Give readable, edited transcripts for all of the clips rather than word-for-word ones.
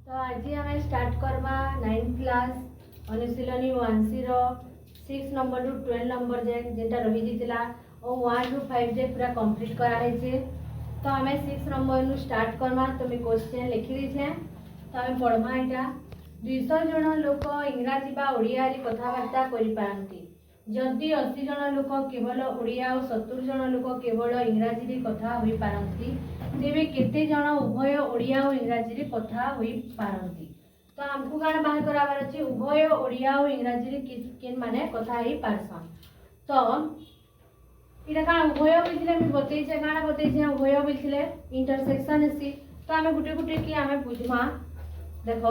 तो आज आम स्टार्ट करवा 9th क्लास अनुशीलनी 1C 6 नंबर टू 12 नंबर जाए जेटा रही जाता और 1 to 5 जाए पूरा कंप्लीट कराई। तो आम 6 नंबर स्टार्ट करवा। तो मैं क्वेश्चन लिखी दीछे तो आम पढ़वा। यहाँ 200 जन लोक इंग्राजी बा ओडिया कथबार्ता करपारती जदि 80 जन लोक केवल ओडिया और 70 जन लोक केवल इंग्राजी कथा हो पारती तेरे केते जन उभय ओडिया और इंग्राजी कथा हो पारती। तो आमको कौन बाहर कराबार अच्छे उभय ओडिया और इंग्राजी किन माने कथा हो पारसन। तो यहाँ क्या उभय बोलते बतईचे क्या बतईचे उभय बोलते इंटरसेक्शन हेसी। तो आम गुटे गुटे कि आम बुझमा। देख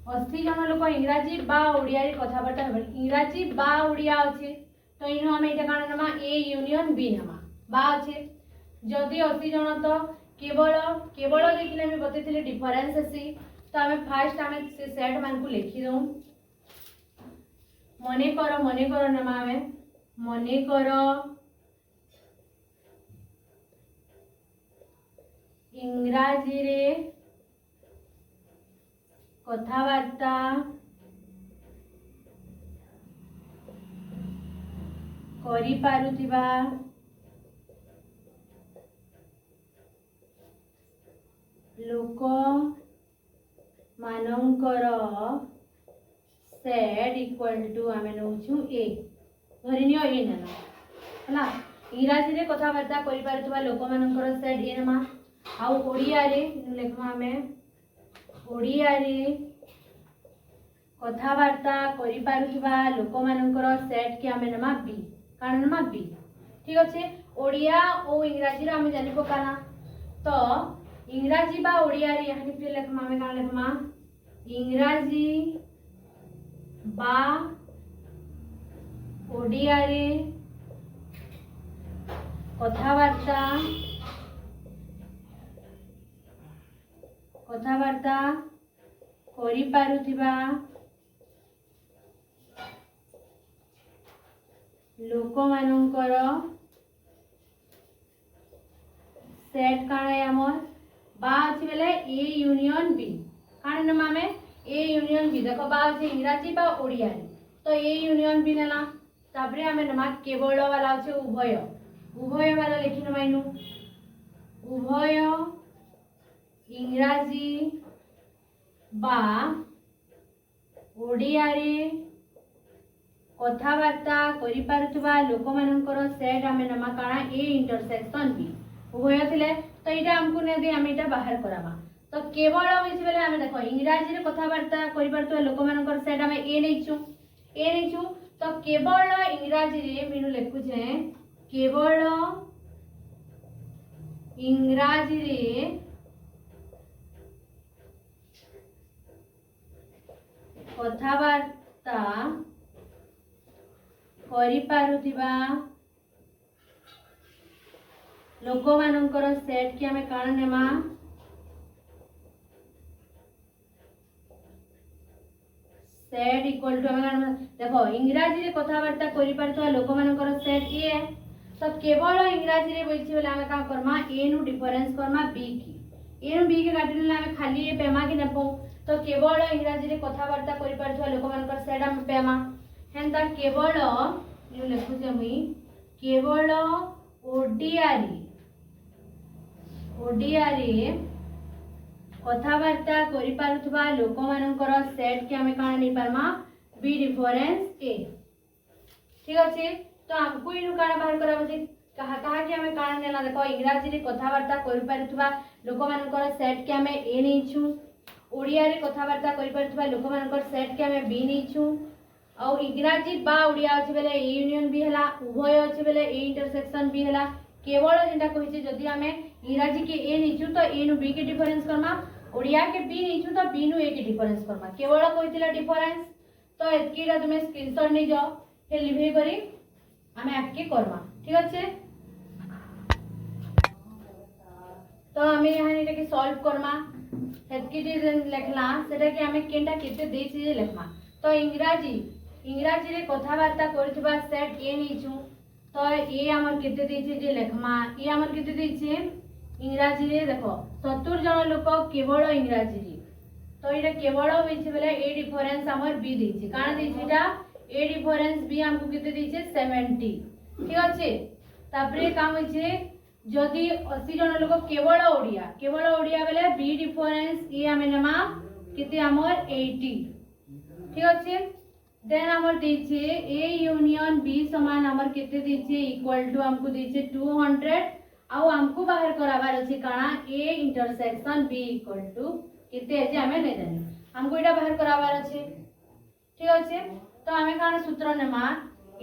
80 जन लोक इंग्राजी बा ओडिया कथबार्ता इंग्राजी बा ओडिया अच्छे तो इनु आम यहाँ क्या नमा ए यूनियन बी नमा बा अच्छे। जदि 80 जन तो केवल केवल देखिए आम बतई डिफरेन्स हेसी। तो आम फास्ट आम से सेट मान को लिखिदे मने कर नमा आम मने कर इंग्राजी रे कथबार्ता करि पारुथिबा लोक मानंकर सेट इक्वल टू आम नौछु ए धरिनियो ए नेला है इंग्राजी रे कथबार्ता करि पारुथिबा लोक मानंकर सेट ए नमा आउ ओडिया रे लिखमा आम ओडिया रे कथबार्ता करि पारुथिबा लोक मानंकर सेट के आम नमा बी कारण नमा बी। ठीक अच्छे ओडिया और इंग्राजी आम जानी पकाना। तो इंग्राजी बा ओडिया रे यहाँ फिर लिखमा आम क्या लिखमा इंग्राजी बा ओडिया रे कथबार्ता कथबार्ता करि पारुथिबा लोक मानंकर सेट काण है आमर बा अच्छी बेले ए यूनियन बी काण नमा आम ए यूनियन बी। देखो बा अच्छे इंग्राजी बा ओडिया तो ए यूनियन बी नेला तापरे आम नमा केवल वाला अच्छे उभय उभय वाला लिखि नमा इनु उभय इंग्राजी बा ओडिया रे कथबार्ता करि पारुथिबा लोक मानंकर सेट आम नमा काना ए इंटरसेक्शन बी उभय थिले। तो यहाँ आमको ने दे आम यहाँ बाहर करामा। तो केवल होइछि बेले आम देखो इंग्राजी रे कथबार्ता करि पारुथिबा लोक मानंकर सेट आम ए नैछु। तो केवल इंग्राजी रे मिनु लिखुछे केवल इंग्राजी रे कथबार्ता करि पारुथिबा लोक मानंकर सेट के आमे काण नेमा सेट इक्वल टू आमे देखो इंग्राजी रे कथबार्ता करि पारुथिबा लोक मानंकर सेट ए। तो केवल इंग्राजी रे बोलछि बोले आमे का करमा ए नु डिफरेंस करमा बी की ए नु बी के काटि ले आमे खाली ए पेमा की नेपो। तो केवल इंग्राजी रे कथबार्ता करि पारुथिबा लोक मानंकर सेट आमे पेमा हेंता केवल यू लिखुचे मुई केवल ओडिया रे कथबार्ता करि पारुथिबा लोक मानंकर सेट के आमे काण नै पारमा बी डिफरेंस ए। ठीक अछि। तो हमको इनु काण बाहर कराबो जे कहा कहा के आमे काण नेला देखो इंग्राजी रे कथबार्ता करि पारुथिबा लोक मानंकर सेट के आमे ए नैछु ओडिया रे कथबार्ता करि पारुथिबा लोक मानंकर सेट के आमे बी नैछु और इंग्राजी बा ओडिया अच्छे बेले ए यूनियन बी है उभय अच्छे बेले ए इंटरसेक्शन बी है केवल जेटा कही जदि आम इंग्राजी के ए नीचु तो ए नु बी के डिफरेंस करमा ओडिया के बी नीचु तो बी नु ए के डिफरेंस करमा केवल कही डिफरेंस। तो एतकीटा तुम स्क्रीनशॉट नहीं जाओ फिर लिभे करी आम आगे करमा। ठीक अच्छे। तो आम यहाँ सॉल्व करमा एतकी लिखला सेटा कि आम केनटा केते देछि लिखमा। तो इंग्राजी रे कथबार्ता करथिबा सेट ए नैछु तो ए हमर केते देछि जे लेखमा ए हमर केते देछि इंग्राजी रे देखो 70 जन लोक केवल इंग्राजी रे तो ये केवल होइছে बेले ए डिफरेंस हमर बी देछि काना देछि एटा ए डिफरेंस बी हमको किते देछि 70 ठीक अछि तापरे काम होइছে जदि 80 जन लोक केवल ओडिया बेले बी डिफरेंस ए हमें नमा किते हमर 80 ठीक अछि देन हमर देछि ए यूनियन बी समान हमर किते देछि इक्वल टू हमको देछि 200 आउ हमको बाहर कराबार अछि काना A intersection B equal to किते अछि हमें नै जानि हमको एटा बाहर कराबार अछि ठीक अछि तो हमें काना सूत्र नेमा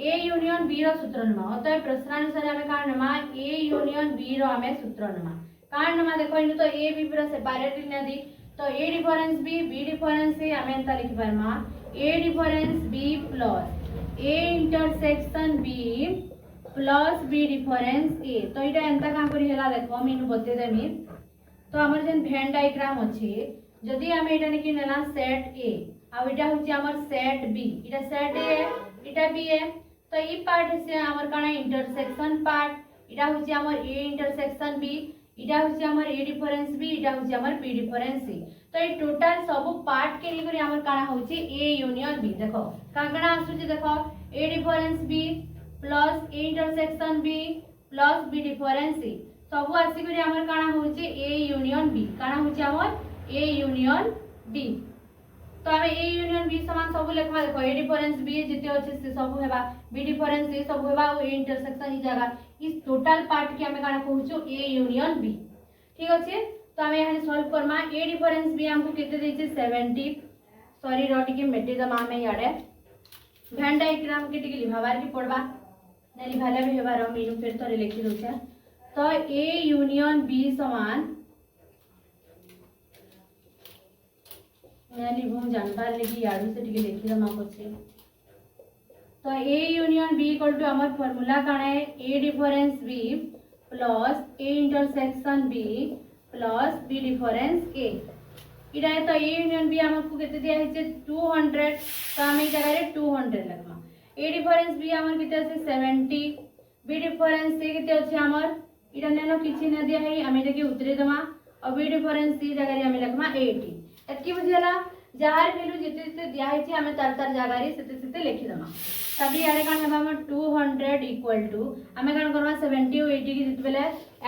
ए यूनियन बी रो सूत्र नेमा अतः प्रश्नानुसार हमें काना नेमा ए यूनियन बी रो हमें सूत्र नेमा काना नेमा देखो इनु तो ए बी पूरा सेपरेट नदी तो A difference B difference A हमें एंता लिखि पारमा A difference B plus A intersection B plus B difference A तो इटा एंता काम करी हला देखो मिनु बते देमी तो हमर जेन वेन डायग्राम अछि जदि हम एटा नेकी नेला सेट ए आ इटा होछि हमर सेट बी इटा सेट ए इटा बी ए तो ई पार्ट से हमर काना इंटरसेक्शन पार्ट इटा होछि हमर ए इंटरसेक्शन बी इटा होछि हमर ए डिफरेंस बी इटा होछि हमर बी डिफरेंस सी तो ये टोटल सब पार्ट के लिए हमर काना होछि ए यूनियन बी देखो काकड़ा आसुछि देखो A difference B plus A intersection B plus B difference C सब आसी करी हमर काना होछि ए यूनियन बी काना होछि हमर ए यूनियन बी तो हमें ए यूनियन बी समान सब लेखवा देखो ए डिफरेंस बी जते अछि से सब हेबा बी डिफरेंस ए सब हेबा और ए इंटरसेक्शन ई जगह इस टोटल पार्ट के हमें काना कहूछु ए यूनियन बी ठीक अछि तो हमें यहाँ सॉल्व करमा ए डिफरेंस बी हमको कितने देछि 70 सॉरी रोटी के मेटे दमा में याडे वेन डायग्राम के टिके लिभाबार की पड़बा ने लिभाले भी हेबार मीनु फिर तो लिखि दोछे तो ए यूनियन बी समान ने लिभू जानबार लेगी याडू से टिके लिखि दमा पछे तो A union B equal to हमर फार्मूला काना है A difference B plus A intersection B plus B difference A इटा है तो ए यूनियन बी हमको केते दिया है 200 तो हम ए जगह रे 200 लगमा ए डिफरेंस बी हमर केते আছে 70 बी डिफरेंस सी केते अछि हमर इटा नेनो किछि न दिया है हम एटा के उतरे दमा और बी डिफरेंस सी जगह रे हम लगमा 80 एतकी बुझियला जार वैल्यू जते जते दिया है छी हमें तार तार जगह रे सेते सेते लिखि दमा तभी यारे कान हेबा हम 200 इक्वल टू हमें कान करबा 70 और 80 की जते बेले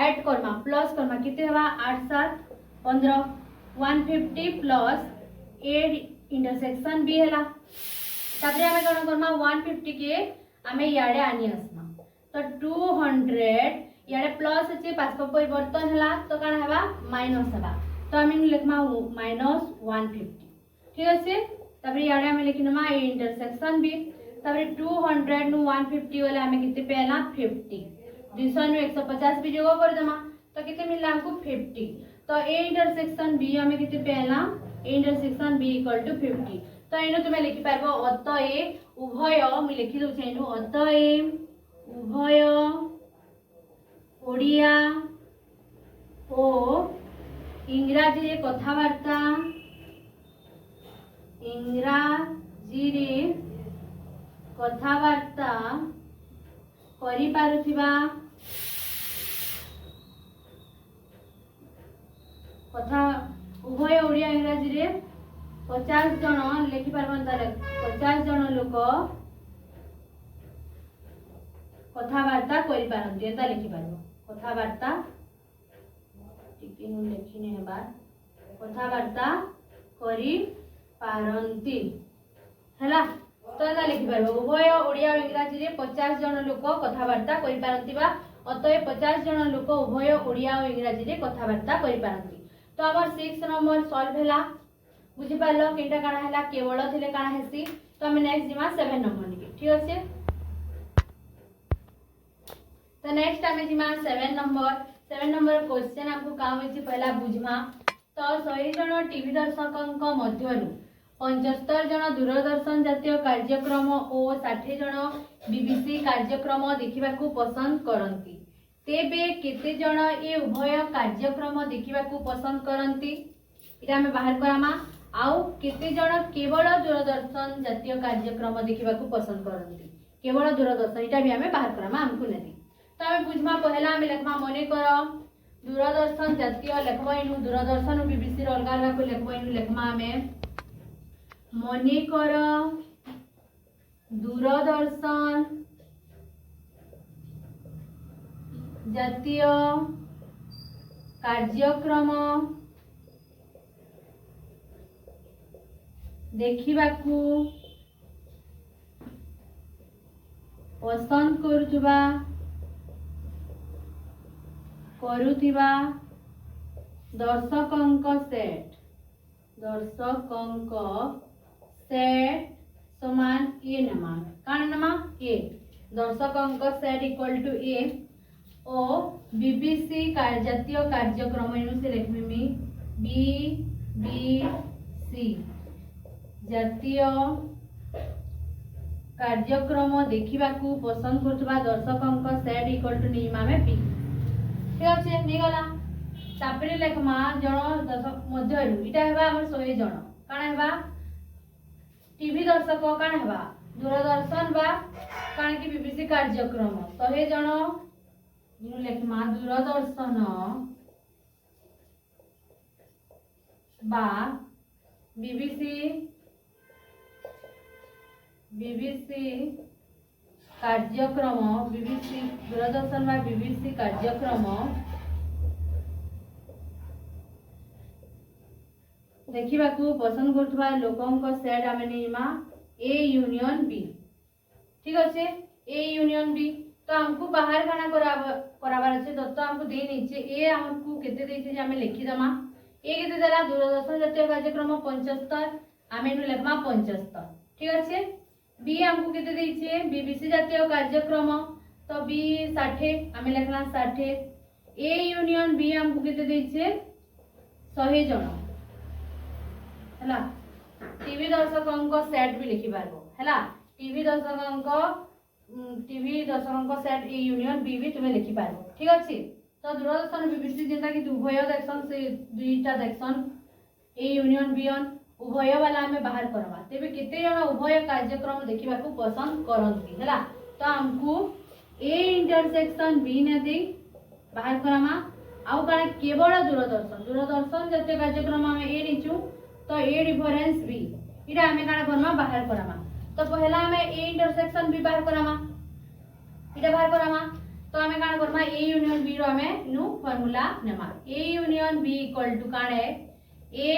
ऐड करबा प्लस करबा किते हेबा 8 7 15 150 प्लस 8 इंटरसेक्शन बी हैला तबरे हमें कान करबा 150 के हमें यारे आनी आसमा तो 200 यारे प्लस अछि पास को परिवर्तन हैला तो कान हेबा माइनस हेबा तो हमें लिखमा -150 ठीक আছে तबरे यारे हमें लिखनमा ए इंटरसेक्शन बी तबरे 200 नु 150 वाला हमें कितने पहला 50 200 नु 150 भी जोग कर देमा तो कितने मिलला हमको 50 तो ए इंटरसेक्शन बी हमें कितने पहला A intersection B equal to 50 तो इनो तुम लिखि पारबो अतएव उभय मु लिखि दउ छै इनो अतएव उभय ओडिया ओ इंग्रजी रे कथावार्ता इंग्रजी रे कथावार्ता करि पारुथिबा कथा उभय ओडिया इंग्रजी रे 50 जन लिखि पारबन ताले 50 जन लोक कथावार्ता करि पारंती एता लिखि पारबो कथावार्ता टिके नु लिखिने हेबा कथावार्ता करि पारंती हैला तो एता लिखि पारबो उभय ओडिया और इंग्रजी रे 50 जन लोक कथावार्ता करि पारंतीबा अतएव 50 जन लोक उभय ओडिया और इंग्रजी रे कथावार्ता करि पारंती तो हमर 6 नंबर सॉल्व हैला बुझि पारलो केटा काना हैला केवल थिले काना हेसी तो हम नेक्स्ट जिमा 7 नंबर निके ठीक আছে तो नेक्स्ट हम जिमा 7 नंबर क्वेश्चन हमको काम होइछि पहला बुझमा तो 100 जन टीवी दर्शकक मध्यरु 75 जन दूरदर्शन जातीय कार्यक्रम और 60 जन बीबीसी कार्यक्रम देखिबाकू पसंद करंती तेबे केते जन ए उभय कार्यक्रम देखिबाकू पसंद करंती इटा हमें बाहर करामा आउ केते जन केवल दूरदर्शन जातीय कार्यक्रम देखिबाकू पसंद करंती केवल दूरदर्शन इटा भी हमें बाहर करामा हमको नदी तो हमें बुझमा पहला हमें लिखमा मने करो दूरदर्शन जातीय लेखब इनु दूरदर्शन और बीबीसी अलग अलग को लेखब इनु लेखमा हमें मनेकर दूरदर्शन जातीय कार्यक्रम देखिबाकू पसंद करुथिबा दर्शकंक सेट समान ए नमा कान नमा ए दर्शकंक सेट इक्वल टू ए ओ बीबीसी जातीय कार्यक्रम इनु से लिखमी बीबीसी जातीय कार्यक्रम देखिबाकू पसंद करथबा दर्शकंक सेट इक्वल टू निमा में बी ठीक अछि नि गला तापरे लेखमा जण दर्शक मध्य इटा हेबा हमर 100 जण काना हेबा टीवी दर्शक काना हेबा दूरदर्शन बा काना कि बीबीसी कार्यक्रम 100 जण इनु लेखमा दूरदर्शन बा बीबीसी कार्यक्रम बीबीसी दूरदर्शन बा बीबीसी कार्यक्रम देखिबाकू पसंद करथबा लोकंक सेट आमे निमा ए यूनियन बी ठीक अछि ए यूनियन बी तो हमको बाहर खाना कराबार अछि दत्त हमको दे नीचे ए हमको केते देइछे जे हमें लिखि दमा ए केते देला दूरदर्शन जातीय कार्यक्रम 75 आमे नु लेखमा 75 ठीक अछि बी हमको केते देइछे बीबीसी जातीय कार्यक्रम तो बी 60 आमे लेखला 60 ए यूनियन बी हमको केते देइछे 100 जण हला टीवी दर्शकंक सेट भी लिखि पारबो हला टीवी दर्शकंक सेट ए यूनियन बी भी तुमे लिखि पारबो ठीक अछि तो दूरदर्शन बीबीसी जेंता कि उभय देखसन से दुईटा देखसन ए यूनियन बी उभय वाला हमें बाहर करवा तेबे केते जण उभय कार्यक्रम देखिबाकू पसंद करंती हला तो हमको ए इंटरसेक्शन बी ने दे बाहर करामा आउ काना केवल दूरदर्शन जातीय कार्यक्रम हमें ए निचू तो ए डिफरेंस बी इटा हमें काना करमा बाहर करामा तो पहला हमें ए इंटरसेक्शन बी बाहर करामा इटा बाहर करामा तो हमें काना करमा ए यूनियन बी रो हमें नु फार्मूला नेमा A union B equal to काना है A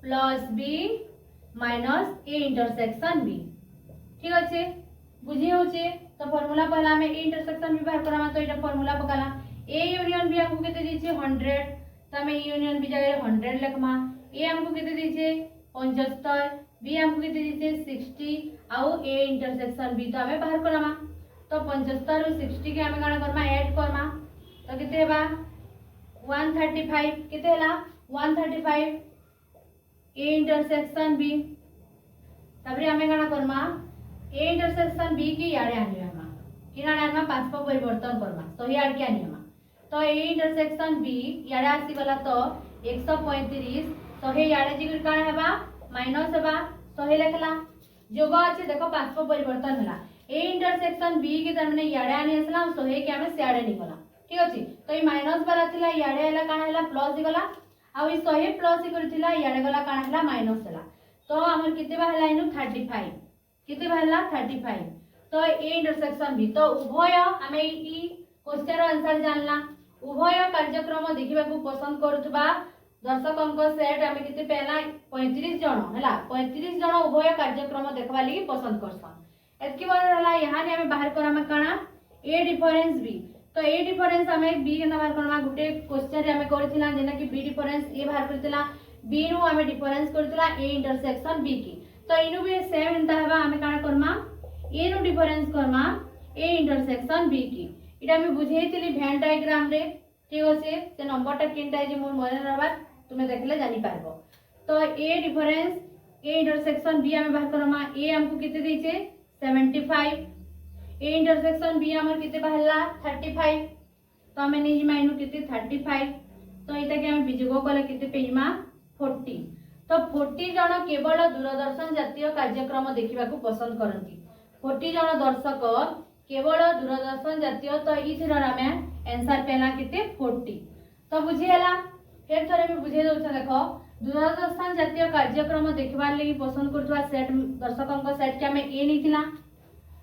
plus B minus A intersection B ठीक अच्छे बुझी होचे तो फार्मूला पहला हमें ए इंटरसेक्शन बी बाहर करामा तो इटा फार्मूला पकाला ए यूनियन बी हमको केते दीछे 100 तो हमें ए यूनियन बी जगह 100 लिखमा ए हमको केते दीछे 75 बी हमको केते दीछे 60 आउ ए इंटरसेक्शन बी तो हमें बाहर करामा तो 75 और 60 के हमें काना करमा ऐड करमा तो केते हेबा 135 केते हला 135 ए इंटरसेक्शन बी तबरे हमें काना करमा ए इंटरसेक्शन बी की याडे आनियामा किना आनियामा पासप परिवर्तन करमा सही याड के आनियामा तो ए इंटरसेक्शन बी याडे आसी गला तो 135 सही याडे जी काना हेबा माइनस हेबा सही लेखला जोग अछि देखो पासप परिवर्तन हला ए इंटरसेक्शन बी के तमने याडे आनी असला सही के हमें सियाडे निकला ठीक अछि तो ई माइनस वाला थिला याडे हला काना हला प्लस दिगला आ ई 100 प्लस करथिला याडे गला काना हला माइनस हला तो हमर केते बाहला इनु 35 केते बाहला 35 तो ए इंटरसेक्शन बी तो उभय हमें ई क्वेश्चन आंसर जानला उभय कार्यक्रम देखिबाकू पसंद करूथबा दर्शकंक सेट हमें केते पहला 35 जण हला 35 जण उभय कार्यक्रम देखबा लागि पसंद करसन एतकी बार हला यहां ने हमें बाहर करामा काना ए डिफरेंस बी तो ए डिफरेंस हमें बी के बाहर करना गुटे क्वेश्चन रे हमें करथिला जेना कि बी डिफरेंस ए बाहर करथिला बी नु हमें डिफरेंस करथिला ए इंटरसेक्शन बी की तो इनु भी सेम एंता हबा हमें काना करमा ए नु डिफरेंस करमा ए इंटरसेक्शन बी की इटा हमें बुझेइतिली वेन डायग्राम रे ठीक होसे से नंबरटा किनटा जे मोर मन रहबा तुमे देखले जानि पारबो तो A difference A intersection B हमें बाहर करमा ए हमको किते देइछे 75 ए इंटरसेक्शन बी हमर किते बाहरला 35 तो हमें नहीं माइनु किते 35 तो इटा के हम विजोग कले किते पेइमा 40 तो 40 जण केवल दूरदर्शन जातीय कार्यक्रम देखिबाकू पसंद करंती 40 जण दर्शक केवल दूरदर्शन जातीय तो ई थिरा हमें आंसर पेला किते 40 तो बुझीगला फिर थोड़े मैं बुझे दउछ देखो दूरदर्शन जातीय कार्यक्रम देखबार लागि पसंद करथुवा सेट दर्शकों सेट के हमें ए निथिला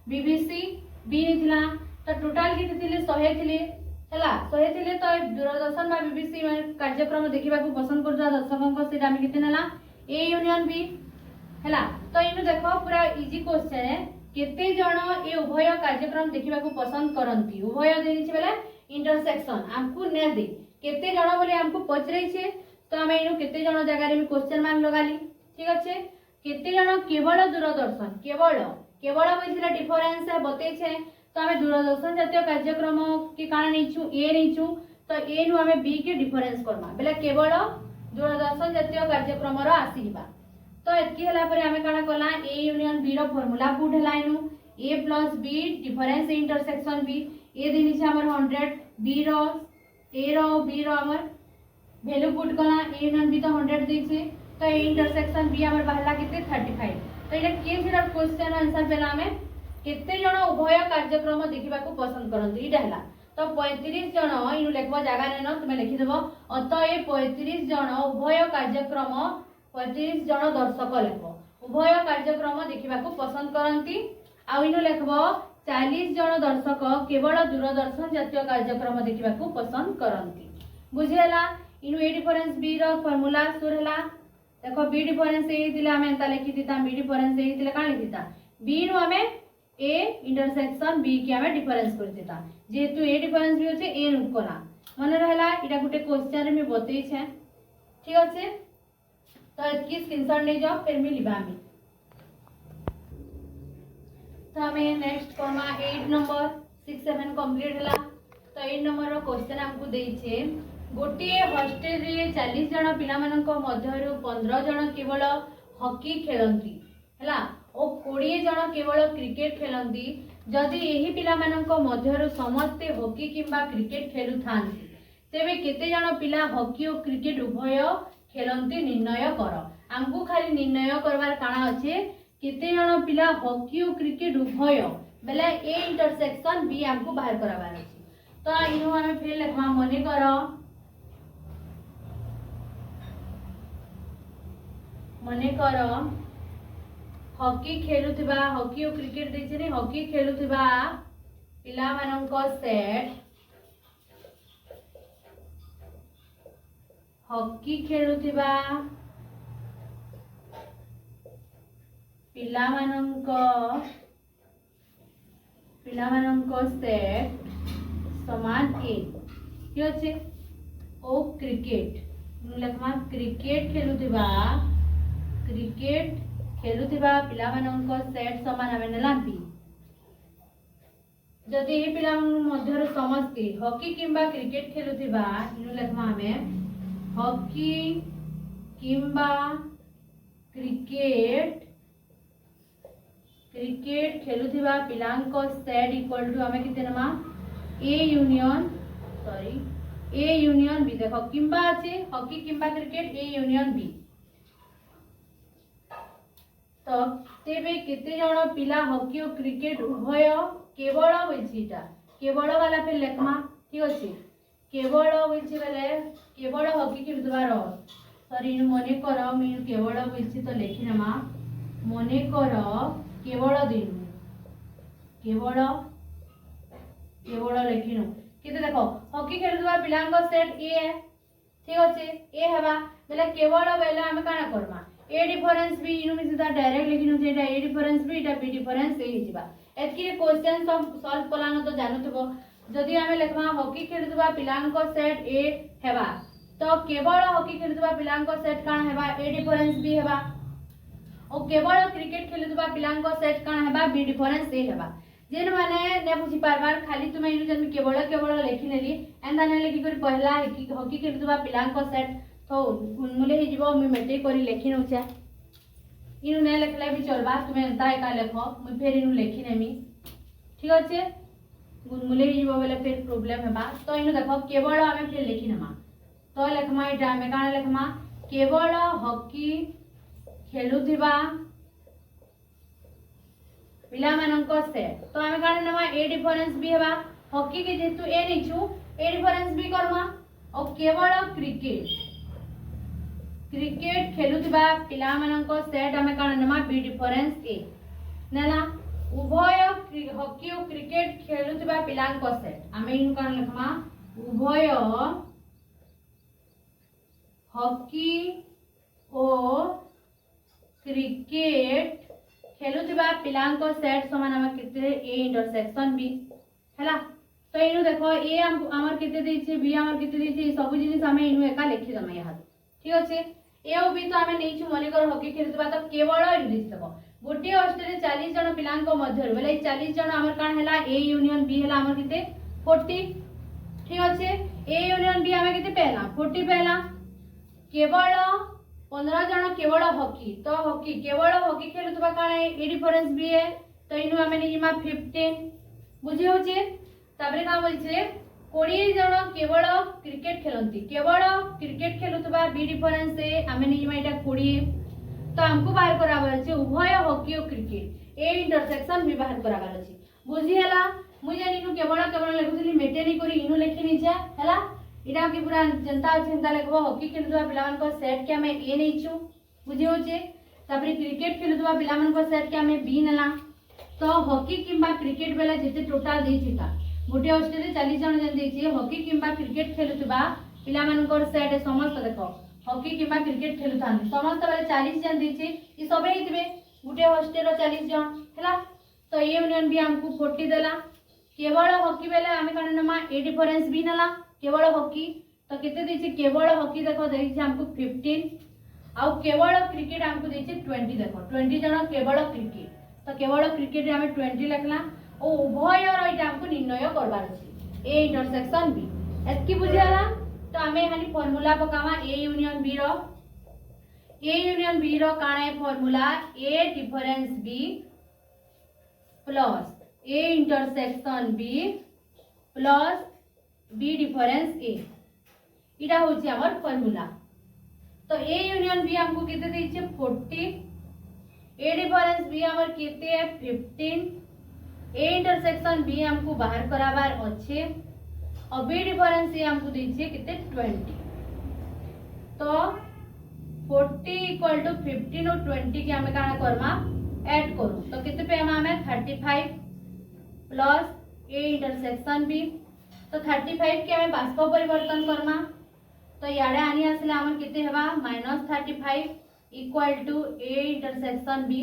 बीबीसी बी निथिला तो टोटल केते थिले 100 थिले हला 100 थिले तो दूरदर्शन बा बीबीसी कार्यक्रम देखिबा को पसंद करथुवा दर्शकों सेट हमें केते नेला ए यूनियन बी हला। तो इनु देखो पूरा इजी क्वेश्चन है केते जण ए उभय कार्यक्रम देखिबा को पसंद करंती उभय देनिछ बेले इंटरसेक्शन हमकु ने दे केते जण बोले हमकु पचरै छे तो हमें इनु केते जण जगह रे क्वेश्चन मार्क लगाली ठीक अच्छे केते जण केवल दूरदर्शन केवल केवल बुझिला डिफरेंस है बतै छे तो हमें दूरदर्शन जातीय कार्यक्रम के कारण नेछु ए नेछु तो ए नु हमें बी के डिफरेंस करबा बेले केवल दूरदर्शन जातीय कार्यक्रम रो आसीबा तो एतकी हला परे हमें काना कला ए यूनियन बी रो फार्मूला पुट हला इनु a plus b difference intersection b ए दिनी छे हमर 100 b row a row b रो हमर वैल्यू पुट कला a यूनियन b तो 100 दै छे तो ए इंटरसेक्शन b हमर बाहला केते 35 तो इला के फिर क्वेश्चन आंसर पेला हमें केते जण उभय कार्यक्रम देखिबा को पसंद करंती इटा हला तो 35 जण इनु लेखबो जागा नै न तुमे लिखि देबो अतः 35 जण उभय कार्यक्रम 35 जण दर्शक लेखो उभय कार्यक्रम देखिबा को पसंद करंती आ इनु लेखबो 40 जण दर्शक केवल दूरदर्शन जातीय कार्यक्रम देखिबा को पसंद करंती बुझियला इनु ए डिफरेंस बी रो फार्मूला सुर हला देखो बी डिफरेंस ए दिले हमें एंता लिखि दिता बी डिफरेंस ए दिले का लिखि दिता बी नु हमें ए इंटरसेक्शन बी के हमें डिफरेंस कर देता जेतु ए डिफरेंस भी होचे ए नु कोना मन रहला इटा गुटे क्वेश्चन रे में बतई छे ठीक আছে तो इसकी स्क्रीनशॉट ले जाओ फिर मैं लिबा में तो हमें नेक्स्ट करमा 8 नंबर 6 7 कंप्लीट हला तो 8 नंबर रो क्वेश्चन हमको देई छे गोटे हॉस्टेल रे 40 जण पिला मानक मध्यरु 15 जण केवल हॉकी खेलंती हला ओ 20 जण केवल क्रिकेट खेलंती जदि एही पिला मानक मध्यरु समस्त हॉकी किंबा क्रिकेट खेलु थांती तेबे केते जण पिला हॉकी और क्रिकेट उभय खेलंती निर्णय कर हमको खाली निर्णय करवार काना अच्छे केते जण पिला हॉकी और क्रिकेट उभय बेले ए इंटरसेक्शन बी हमको बाहर कराबार अछि तो इनु हमें फिर लिखवा मने कर हॉकी खेलुथिबा हॉकी और क्रिकेट देछि ने हॉकी खेलुथिबा पिला मानक सेट हॉकी खेलुथिबा पिला मानक सेट समान ए कि अछि ओ क्रिकेट लखमा क्रिकेट खेलुथिबा पिला मानक सेट समान हमें नेला बी जदि ए पिला मध्यरु समस्त हॉकी किंबा क्रिकेट खेलुथिबा इनु लखमा हमें हॉकी किंबा क्रिकेट खेलुथिबा पिलांको सेट इक्वल टू हमें किते नमा ए यूनियन बी देखो किंबा अछि हॉकी किंबा क्रिकेट ए यूनियन बी तो तेबे केते जण पिला हॉकी और क्रिकेट उभय केवल होइछिटा केवल वाला पे लेखमा ठीक अछि केवल होइछि बेले केवल हॉकी खेलुबार सॉरी मने कर मैं केवल होइछि तो लेखि नमा मने कर केवल दिन केवल लेखिनु किते देखो हॉकी खेलुबा पिलांग सेट ए है ठीक अछि ए हेबा बेले केवल बेले हम काना करबा ए डिफरेंस भी इनु सीधा डायरेक्ट लिखिनु जेटा ए डिफरेंस भी एटा बी डिफरेंस ए हिजिबा एतकी क्वेश्चन सब सॉल्व कलानो तो जानुतबो जदि हमें लिखवा हॉकी खेलुबा पिलांग सेट ए हेबा तो केवल हॉकी खेलुबा पिलांग सेट काना हेबा ए डिफरेंस बी हेबा और केवल क्रिकेट खेलुबा पिलांग सेट काना हेबा बी डिफरेंस ए हेबा जेन माने ने बुझी पारबार खाली तुमे इनु जन केवल लेखि नेली एंदा ने लेखि करी पहला हॉकी खेलुबा पिलांग सेट तो गुनमुले ही जीवो मैं मेटे करी लेखि नउचा इनु ने लेखले भी चलबा तुमे एंता एका लेखो मैं फिर इनु लेखि नेमी ठीक अछि गुनमुले ही जीवो बेले फिर प्रॉब्लम हेबा तो इनु देखो केवल हमें फिर लेखि नेमा तो लेखमा इटा में काना लेखमा केवल हॉकी खेलुथिबा पिला मानक सेट तो हमें काना नेमा ए डिफरेंस भी हेबा हॉकी के जेतु ए निछु ए डिफरेंस भी करमा और केवल क्रिकेट क्रिकेट खेलुथिबा पिला मानक सेट आमे कान नेमा बी डिफरेंस ए नेला उभय हॉकी और क्रिकेट खेलुथिबा पिलांक सेट आमे इन कान लिखमा उभय हॉकी और क्रिकेट खेलुथिबा पिलांक सेट समान आमे केते ए इंटरसेक्शन बी हैला। तो इनु देखो ए हमर केते देछि बी हमर केते देछि सब जिनिस आमे इनु एका लिखि दमा यहाँ ठीक अछि। ए ओ बी तो आमे नै छु मनिकर हॉकी खेलुथिबा तो केवल इंग्लिश देखो गोटे हॉस्टेल रे 40 जन पिलांक मध्य बेले 40 जन हमर कान हैला ए यूनियन बी हैला हमर केते 40 ठीक अछि। ए यूनियन बी आमे केते पहला 40 पहला केवल 15 जन केवल हॉकी तो हॉकी केवल हॉकी खेलुथिबा कान ए डिफरेंस बी है तो इनु आमे नै जिमा 15 बुझी होचे। ताबरे का बोलछे 20 जन केवल क्रिकेट खेलंती केवल क्रिकेट खेलुथिबा बी डिफरेंस ए आमे नै जिमा एटा 20 तो हमको बाहर कराबर अछि उभय हॉकी और क्रिकेट ए इंटरसेक्शन भी बाहर कराबर अछि बुझी हला। मुई जानि नु केवल केवल लिखुथली मेटेनी करी इनु लिखि निछा हला इडा के पूरा जनता चिंता लिखबो हॉकी खेलुथबा पिलामान को सेट के हमें ए नै छु बुझी होचे। तापरे क्रिकेट खेलुथबा पिलामान को सेट के हमें बी नला तो हॉकी किंबा क्रिकेट बेला जेते टोटल देछिता गोटे हॉस्टेल रे 40 जन जन देछि हॉकी किंबा क्रिकेट खेलुथबा पिलामान को सेट समस्त देखो हॉकी किंबा क्रिकेट खेलुथान समस्त बेले 40 जन देछि ई सबे हितबे गोटे हॉस्टेल रो 40 जन हैला। तो ए यूनियन भी हमको 40 देला केवल हॉकी बेले आमे कान नमा ए डिफरेंस भी नला केवल हॉकी तो केते देछि केवल हॉकी देखो देछि हमको 15 आउ केवल क्रिकेट हमको देछि 20 देखो 20 जन केवल क्रिकेट तो केवल क्रिकेट रे हमें 20 लिखला ओ उभय रो इटा हमको निर्णय करबार अछि ए इंटरसेक्शन बी एतकी बुझियाला। तो हमें खाली फार्मूला पकावा ए यूनियन बी रो काना है formula A difference B plus A intersection B plus B difference A इटा होची हमर फार्मूला। तो ए यूनियन बी हमको केते देछि 40 ए डिफरेंस बी हमर केते है 15 ए इंटरसेक्शन बी हमको बाहर कराबार अच्छे और बी डिफरेंस ए हमको दीजिए कितने 20 तो 40 इक्वल टू 15 और 20 के हमें काना करमा ऐड करू तो कितने पे हमें 35 प्लस ए इंटरसेक्शन बी तो 35 के हमें बाष्प परिवर्तन करमा तो याडे आनी आसले हमर कितने हेबा -35 equal to A intersection B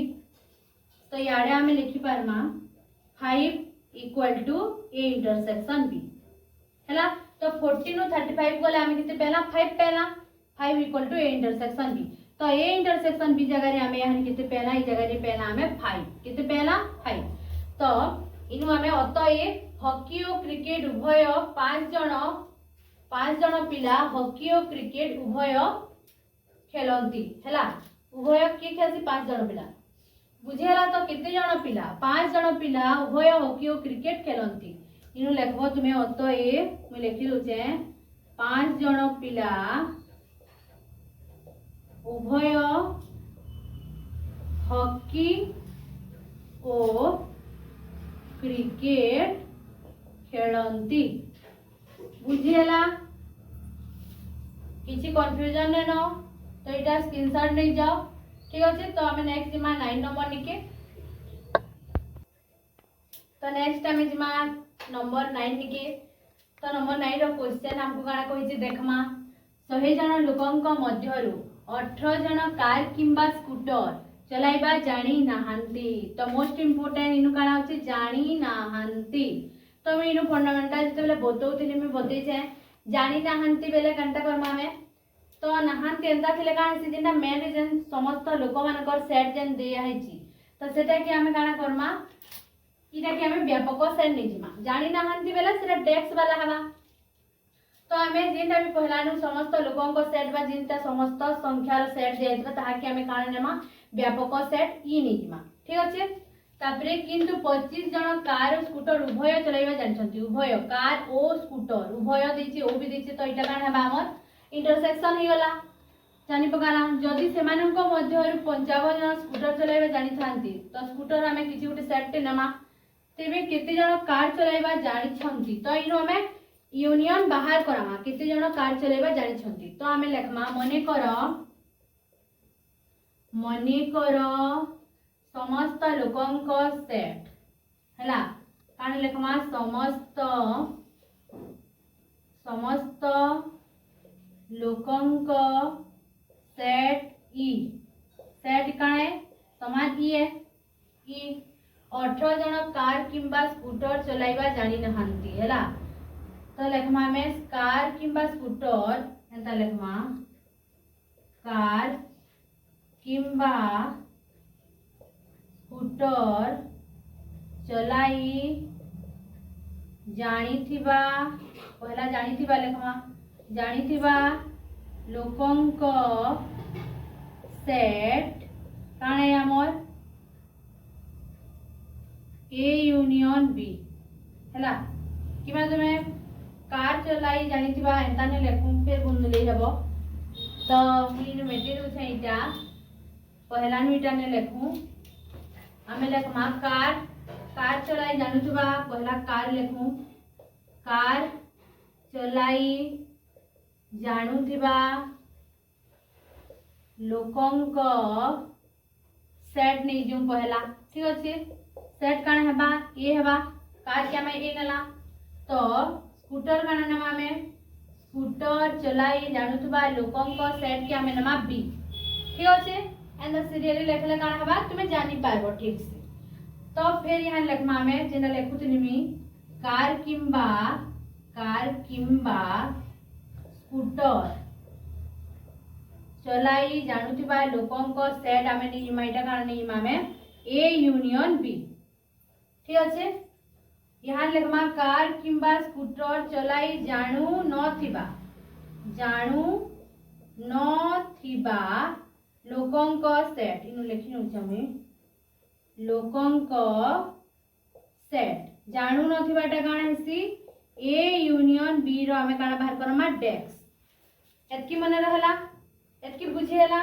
तो याडे हमें लिखि पारमा 5 equal to A intersection B हैला। तो 14 और 35 को हमें कितने पहला 5 equal to A intersection B तो ए इंटरसेक्शन बी जगह रे हमें यहाँ कितने पहला इस जगह रे पहला हमें 5 कितने पहला 5 तो इनु हमें अतए हॉकी और क्रिकेट उभय 5 जन पिला हॉकी और क्रिकेट उभय खेलंती हैला उभय के खेलसी 5 जन पिला बुझेला। तो कितने जन पिला 5 जन पिला उभय हॉकी और क्रिकेट खेलंती इनु लेखबो तुमे अतए मु लिखि दोचे 5 जन पिला उभय हॉकी और क्रिकेट खेलंती बुझेला किछि कंफ्यूजन ने न तो इटा स्क्रीनशॉट नहीं जाओ ठीक अछि। तो हमें नेक्स्ट जिमा 9 नंबर निके तो नेक्स्ट हमें जिमा नंबर 9 निके तो नंबर 9 रो क्वेश्चन हमको काना कहिछि देखमा 100 जन लोकंक मध्यरु 18 जन कार किंबा स्कूटर चलाइबा जानी नाहंती तो मोस्ट इंपोर्टेंट इनु काना होछि जानी नाहंती। तो मैं इनु फंडामेंटल जते बेले बतौथिली मैं बतै छै जानी नाहंती बेले कंटा करमा में तो नाहंती एंता थिले काना से जेना मेन रीजन समस्त लोक मानकर सेट जेन दिया हैछि तो सेटा कि हमें काना करमा इटा कि हमें व्यापक सेट नै जिमा जानी नाहंती बेले सेटा डेक्स वाला हवा तो हमें जेनटा भी पहलानु समस्त लोकन को सेट बा जेनटा समस्त संख्यार सेट जेतबा ताहा कि हमें काना नेमा व्यापक सेट ई नै जिमा ठीक अछि। तापरे किंतु 25 जन कार और स्कूटर उभय चलाइबा जानछंती उभय कार और स्कूटर उभय देछि ओ भी देछि तो इटा काना हेबा हमर इंटरसेक्शन ही गला जानि पकाना जदि सेमानन को मध्य 55 जन स्कूटर चलाइबा जानि थांती तो स्कूटर हमें किछि उटे सेट नमा तेबे केते जन कार चलाइबा जानि छंती तो इनो हमें यूनियन बाहर करामा केते जण कार चलाइबा जानि छंती तो आमे लेखमा मने कर समस्त लोकंक सेट हैला कान लेखमा समस्त लोकंक सेट सेट काने समान है 18 जण कार किंबा स्कूटर चलाइबा जानि नहंती हैला तो लेखमा में कार किंबा स्कूटर एंता लेखमा कार किंबा स्कूटर चलाई जानिथिबा पहला जानिथिबा लेखमा जानिथिबा लोकंक सेट काणे हमर ए यूनियन बी हैला किमा तुमे कार चलाई जानिथिबा एंता ने लेखु फिर गुंदले हबो तो इन मेटे दउ छै इटा पहला नुइटा ने लेखु आमे लेखमा कार चलाई जानुथिबा पहला कार लेखु कार चलाई जानुथिबा लोकंक सेट नहीं जो पहला ठीक अच्छे सेट काना हेबा ए हेबा कार क्या मैं ए नला तो स्कूटर काना नमा में स्कूटर चलाई जानुथबा लोकंक सेट क्या मैं नमा बी ठीक अच्छे एंड सीरियली लेखले काना हेबा तुमे जानि पारबो ठीक से तो फिर यहाँ लेखमा में जेना लेखुतनी मी कार किंबा स्कूटर चलाई जानुथबा लोकंक सेट आमे नि इमाइटा काना नि इमा में ए यूनियन बी ठीक अच्छे यहाँ लेखमा कार किंबा स्कूटर चलाई जानु नथिबा लोकंक सेट इनु लेखि नउ छमे लोकंक सेट जानु नथिबाटा काना हेसी ए यूनियन बी रो आमे काना बाहर करमा डेक्स एतकी मने रहला एतकी बुझी हला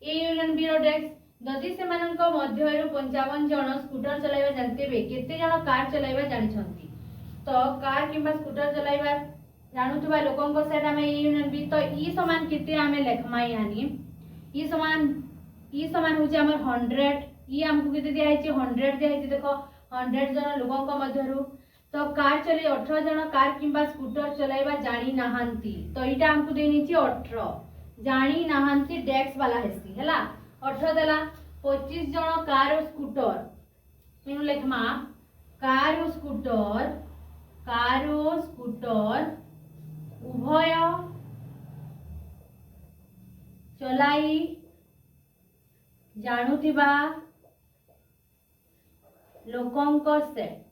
ए यूनियन बी रो डेक्स जदि से मानक मध्यरु 55 जण स्कूटर चलाइबा जानतेबे केते जण कार चलाइबा जानि छंती तो कार किंबा स्कूटर चलाइबा जानुथबा लोकंक सेट आमे ए यूनियन बी तो ई समान केते आमे लेखमा यानी ई समान होचे हमर 100 ई हमको केते दिया है 100 दिया है देखो 100 जण लोकंक मध्यरु तो कार चले 18 जण कार किंबा स्कूटर चलाइबा जानि नाहंती तो इटा हमको देनी छि 18 जानि नाहंती डेक्स वाला हेसी हैला 18 देला 25 जण कार और स्कूटर इनु लेखमा कार और स्कूटर उभय चलाई जानुथिबा लोकंक सेट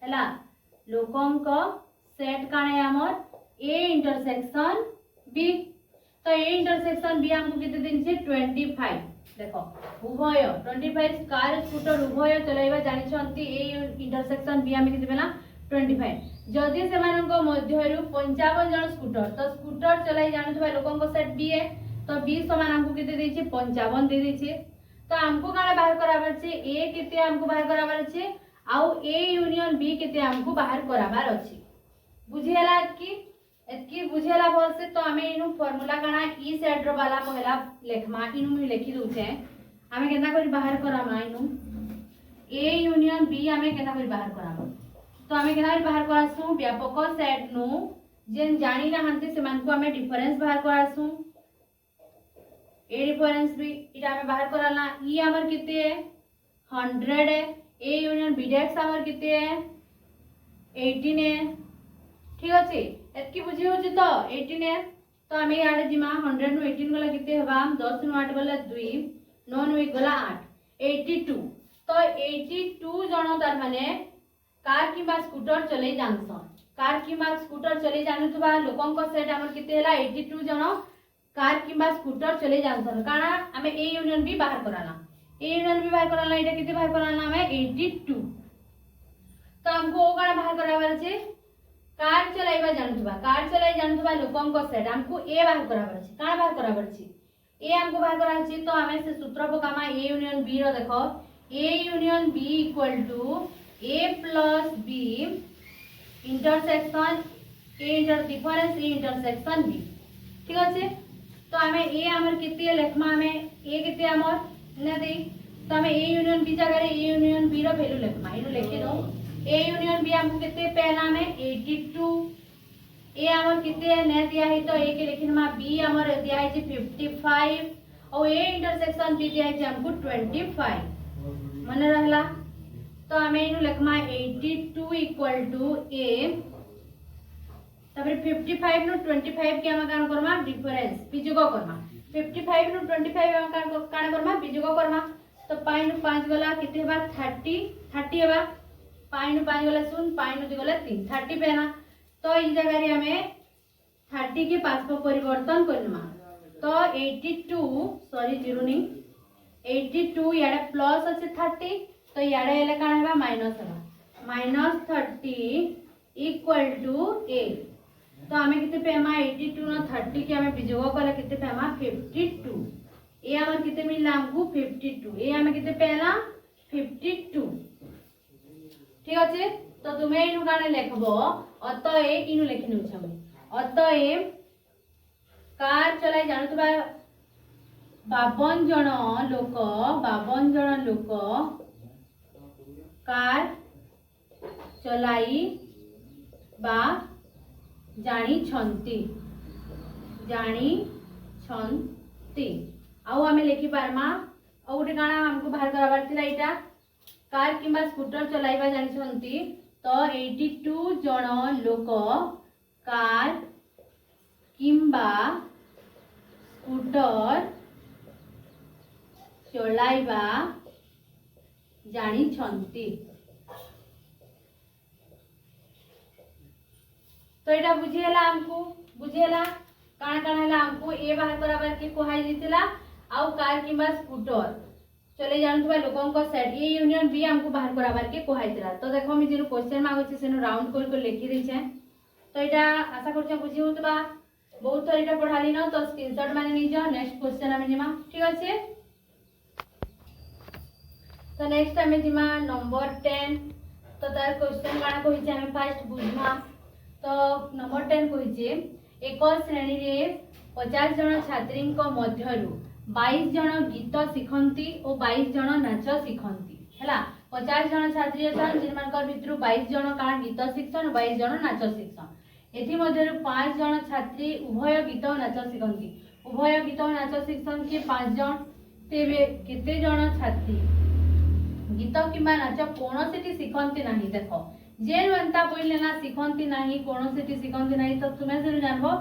हैला लोकंक सेट काने हमर ए इंटरसेक्शन बी तो ए इंटरसेक्शन बी हमको कितने दिन से 25 देखो उभय 25 कार स्कूटर उभय चलाइबा जानि छंती ए इंटरसेक्शन बी हमें कितने बेला 25 जदि से मानक मध्यरु 55 जण स्कूटर तो स्कूटर चलाई जानुथबा लोकंक सेट बी है तो बी समान हमको कितने देछि 55 दे देछि तो हमको काना बाहर कराबार छे ए केते हमको बाहर कराबार छे आउ ए यूनियन बी केते हमको बाहर कराबार अछि बुझियला एतकी बुझियला भल से तो हमें इनु फार्मूला काना ई सेट रो वाला पहला लेखमा इनु मी लिखि दउ छे हमें केना करी बाहर करामा इनु ए यूनियन बी हमें केना करी बाहर करामा तो हमें केना करी बाहर करासु व्यापक सेट नु जेन जानि नाहंती से मानको हमें डिफरेंस बाहर करासु ए डिफरेंस भी इटा हमें बाहर कराला ई हमर किते है 100 है ए यूनियन बी डेक्स हमर किते है 18 है ठीक अछि एतकी बुझी हो तो 18 है तो हमें याडे जिमा 100 नु 18 गला किते हबा 10 नु 8 गला 2 9 नु 1 गला 8 82 तो 82 जण तार माने कार किबा स्कूटर चले जानसन कार किबा स्कूटर चले जानुथबा लोकंक सेट हमर किते हला 82 जण कार किबा स्कूटर चले जानसन काना हमें ए यूनियन बी बाहर कराना ए यूनियन बी बाहर कराना इटा किते बाहर कराना हमें 82 तो हमको ओ काना बाहर कराबार छे कार चलाइबा जानथबा लोकंक सेट हमको ए बाहर कराबार अछि काना बाहर कराबार अछि ए हमको बाहर कराबार अछि तो हमें से सूत्र पकामा ए यूनियन बी रो देखो A union B equal to A plus B intersection A inter difference A intersection B ठीक अच्छे। तो आम ए आमर केते लेखमा आम ए केते आमर ना दे तो आम ए यूनियन बी जगह ए यूनियन बी रो वैल्यू लेखमा इनु लिखि दो ए यूनियन बी हमको केते पहला में 82 ए आमर केते ने दिया है तो ए के लिखिनमा बी आमर दिया है 55 और ए इंटरसेक्शन बी दिया है हमको 25 मन रहला। तो आम इनु लेखमा 82 इक्वल टू ए तबरे 55 नु 25 के हम कान करमा डिफरेंस बिजुग करमा 55 नु 25 हम कान करमा बिजुग करमा। तो 5 नु 5 गला केते बा 30 हेबा 5 नु 5 गला 0 5 नु 2 गला 3 30 पेना। तो ई जगह रे हमें 30 के पास को परिवर्तन करनमा तो 82 सॉरी 0 नहीं 82 याडे प्लस আছে 30 तो याडे एले कान हेबा माइनस हेबा -30 इक्वल टू a। तो आमे किते पेमा 82 न 30 के आमे बिजोग कले किते पेमा 52 ए हमर किते मिलला हमको 52 ए आमे किते पेला 52 ठीक আছে। तो तुमे इनु गाने लिखबो अतएव इनु लिखिनु छमे अतएव कार चलाई जानतबा 52 जन लोक कार चलाई बा जानी छंती आउ आमे लिखि पारमा आ गोटे काना हमको बाहर कराबार थिला एटा कार किंबा स्कूटर चलाइबा जानी छंती। तो 82 जन लोक कार किंबा स्कूटर चलाइबा जानी छंती। तो एटा बुझेला हमको बुझेला काना काना हला हमको ए बाहर कराबार के कोहाई दितला आउ कार किंबा स्कूटर चले जानथबा लोकन को सेट ए यूनियन बी हमको बाहर कराबार के कोहाई दिला। तो देखो मी जेनु क्वेश्चन मागो छै सेनु राउंड कर के लिखि दै छै। तो एटा आशा करछ बुझी होतबा बहुत तो एटा पढ़ाली न तो स्क्रीनशॉट माने नि जाओ नेक्स्ट क्वेश्चन हमें जिमा ठीक अछि। तो नेक्स्ट हमें जिमा नंबर 10 तो तार क्वेश्चन काना कहि छै हमें फर्स्ट बुझमा। तो नंबर 10 कहि छै एक श्रेणी रे 50 जन छात्री मध्यरु 22 जन गीत शिखंती और 22 जन नाच शिखंती हैला 50 जन छात्री अछन जिनमानकर भितरु 22 जन काना गीत शिक्षण 22 जन नाच शिक्षण एथि मध्यरु 5 जन छात्री उभय गीत और नाच शिखंती उभय गीत और नाच शिक्षण के 5 जन तेबे केते जन छात्री गीत किंबा नाच कोनोसिटी शिखंती नाही। देखो जे मनता पहिले ना शिखंती नाही कोनोसिटी शिखंती नाही तो तुमे से जानबो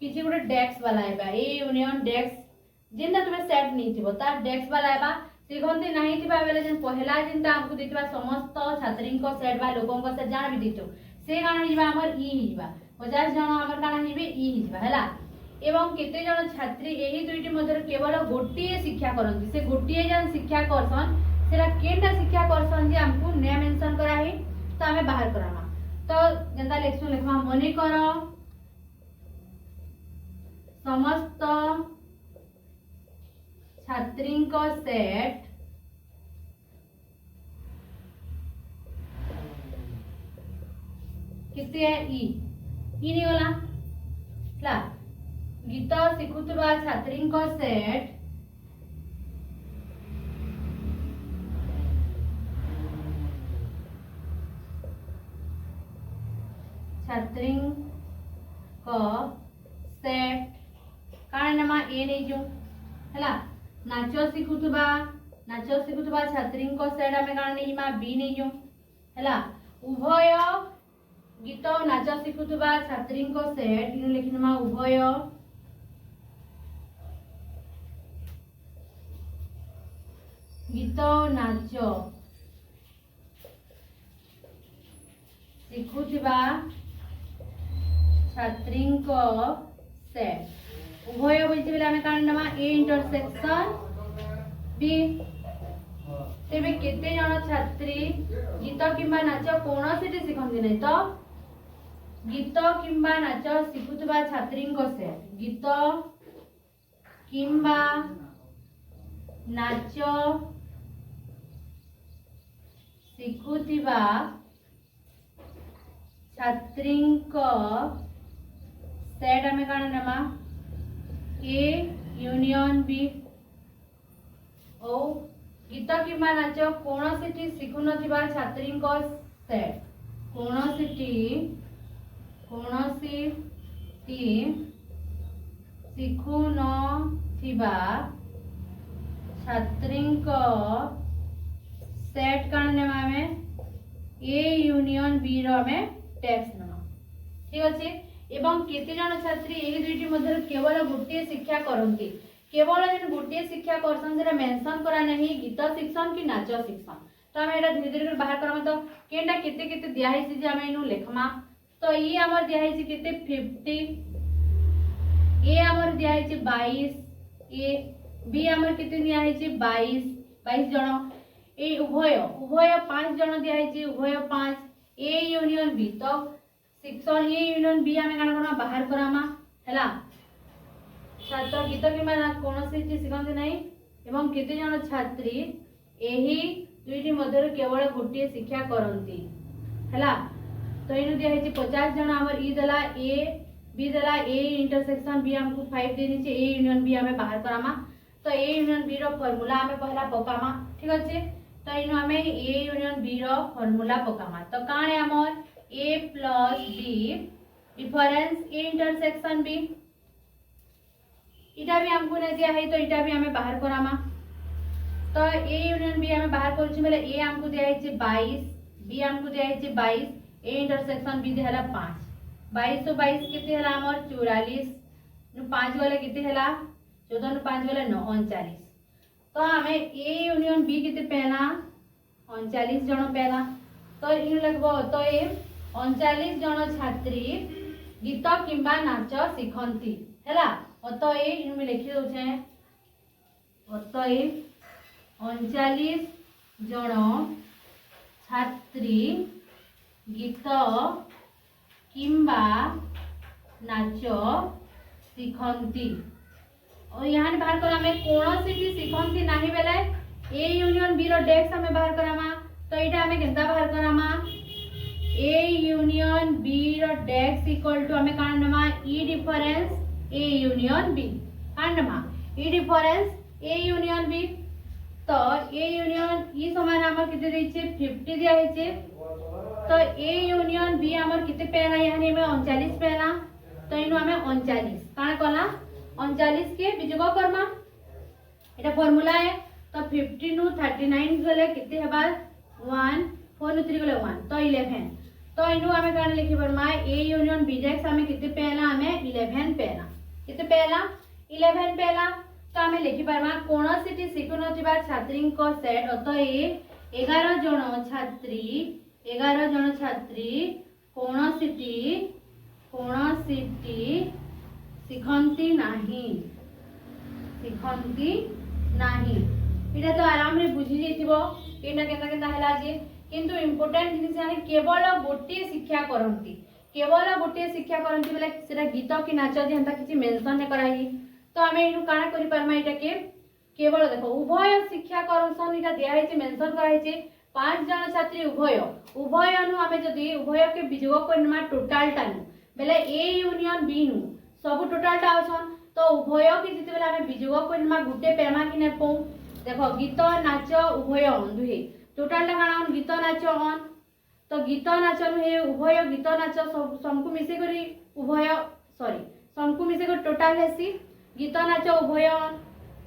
किछि गुटे डेस्क वाला आइबा ए यूनियन डेस्क जिनता तुमे सेट नी थिबो तार डेस्क वाला आइबा शिखंती नाही थिबा बेले जेन पहला जिनता हमकु दितबा समस्त छात्रीन को सेट बा लोगन को सेट जान भी दितो से गाना हिबा हमर ई हिबा 50 जन हमर गाना हिबे ई हिबा हैला एवं केते जन छात्री एही दुईटी मधर केवल गोटिए शिक्षा करंती से गोटिए जन शिक्षा करसन सेरा केटा शिक्षा करसन जे हमकु ने मेंशन करा है तो हमें बाहर करामा। तो जनता लेक्चर लिखमा मने करो समस्त छात्रीन को सेट कितने है ई नहीं होला ला गीत शिखुतबा छात्रीन को सेट छात्री को सेट कारण नमा ए नहीं जो हैला नाच शिखुतबा छात्री को सेट हमें कारण नहीं मा बी नहीं जो हैला उभय गीत नाच शिखुतबा छात्री को सेट इन लिखिनमा उभय गीत नाच शिखुतबा छात्री को सेट उभय बोलते बेले हमें कारण नमा ए इंटरसेक्शन बी तेबे केते जन छात्री गीत किंबा नाच कोनोसिटी शिखंती नै तो गीत किंबा नाच शिखुतबा छात्री को सेट गीत किंबा नाच शिखुतबा छात्री को सेट आमे काण नेमा ए यूनियन बी ओ गीत किंबा नाच कोनोसिटी शिखु नथिबा छात्री को सेट कोनोसिटी शिखु नथिबा छात्री को सेट काण नेमा में ए यूनियन बी रो में टेक्स्ट नेमा ठीक अछि एवं केते जन छात्री एही दुईटी मध्य केवल गोटे शिक्षा करंती केवल जन गोटे शिक्षा करसन जरा मेंशन करा नहीं गीत शिक्षण कि नाच शिक्षण तो हम एटा धीरे धीरे बाहर करम तो केनटा केते केते दिया है जे हम इनु लेखमा तो ई हमर दिया है केते 50 ए हमर दिया है 22 ए बी हमर केते दिया है 22 जन ए उभय 5 जन दिया है उभय 5 ए यूनियन बी तो शिक्षण ए यूनियन बी हमें काना कोना बाहर करामा हैला छात्र गीत किंबा कोनोसी शिखंती नहीं एवं केते जन छात्री एही दुईटी मध्य केवल गोटे शिक्षा करंती हैला तो इनु दिया है 50 जन हमर ई दला ए बी दला ए इंटरसेक्शन बी हमको 5 दे नीचे ए यूनियन बी हमें बाहर करामा तो ए यूनियन बी रो फार्मूला हमें पहला पकामा ठीक अछि तो इनु हमें ए यूनियन बी रो फार्मूला पकामा तो काणे हमर a plus b difference a intersection b इटा भी हमको ने दिया है तो इटा भी हमें बाहर करामा तो a यूनियन b हमें बाहर करछि बेले a हमको दिया है 22 b हमको दिया है 22 a इंटरसेक्शन b दिहला 5 22 तो 22 किते हला हमर 44 नु 5 वाला किते हला 14 नु 5 वाला 39 तो हमें a यूनियन b किते पेना 39 जण पेना तो इन लगबो तो ए 39 जन छात्री गीत किंबा नाच शिखंती हैला अतए इन में लिखि दउ छे अतए 39 जन छात्री गीत किंबा नाच शिखंती और यहाँ बाहर कर हमें कोनोसी शिखंती नाही बेले ए यूनियन बी रो डेक्स हमें बाहर करामा तो इटा हमें केनता बाहर करामा ए यूनियन बी रो डेक्स इक्वल टू हमें कान नमा ई डिफरेंस ए यूनियन बी कान नमा ई डिफरेंस ए यूनियन बी तो ए यूनियन ई समान हमर किते दैछे 50 दिया हैछे तो ए यूनियन बी हमर किते पेना यानी में 39 पेना तो इनु हमें 39 कान कला 39 के वियोग करमा एटा फार्मूला है तो 50 नु 39 गले किते हेबा 1 4 नु 3 गले 1 तो 11 तो इनु हमें कान लिखि बरमा ए यूनियन बी डेक्स हमें किते पेला हमें 11 पेला किते पेला 11 पेला तो हमें लिखि बरमा कोनोसिटी शिखुनथिबा छात्री को सेट अतए 11 जन छात्री कोनोसिटी शिखंती नाही इटा तो आराम रे बुझी जेतिबो केना केना केना हला जे किंतु इंपोर्टेंट जिनिस यानी केवल गोटे शिक्षा करंती बेले सेटा गीत कि नाच जेंता किछि मेंशन ने कराई तो हमें इनु काना करि परमा इटा के केवल देखो उभय शिक्षा करसन इटा दिया है मेंशन कराई छे 5 जन छात्री उभय नु हमें जदी उभय के वियोग करनमा टोटल टानु बेले ए यूनियन बी नु सब टोटल टा अछन तो उभय के जिते बेले हमें वियोग करनमा गुटे पेमा कि ने पौ देखो गीत नाच उभय ऑन दुहे टोटल टा काना गीत नाच ऑन तो गीत नाच हे उभय गीत नाच सबको मिसे करी उभय सबको मिसे कर टोटल हेसी गीत नाच उभय ऑन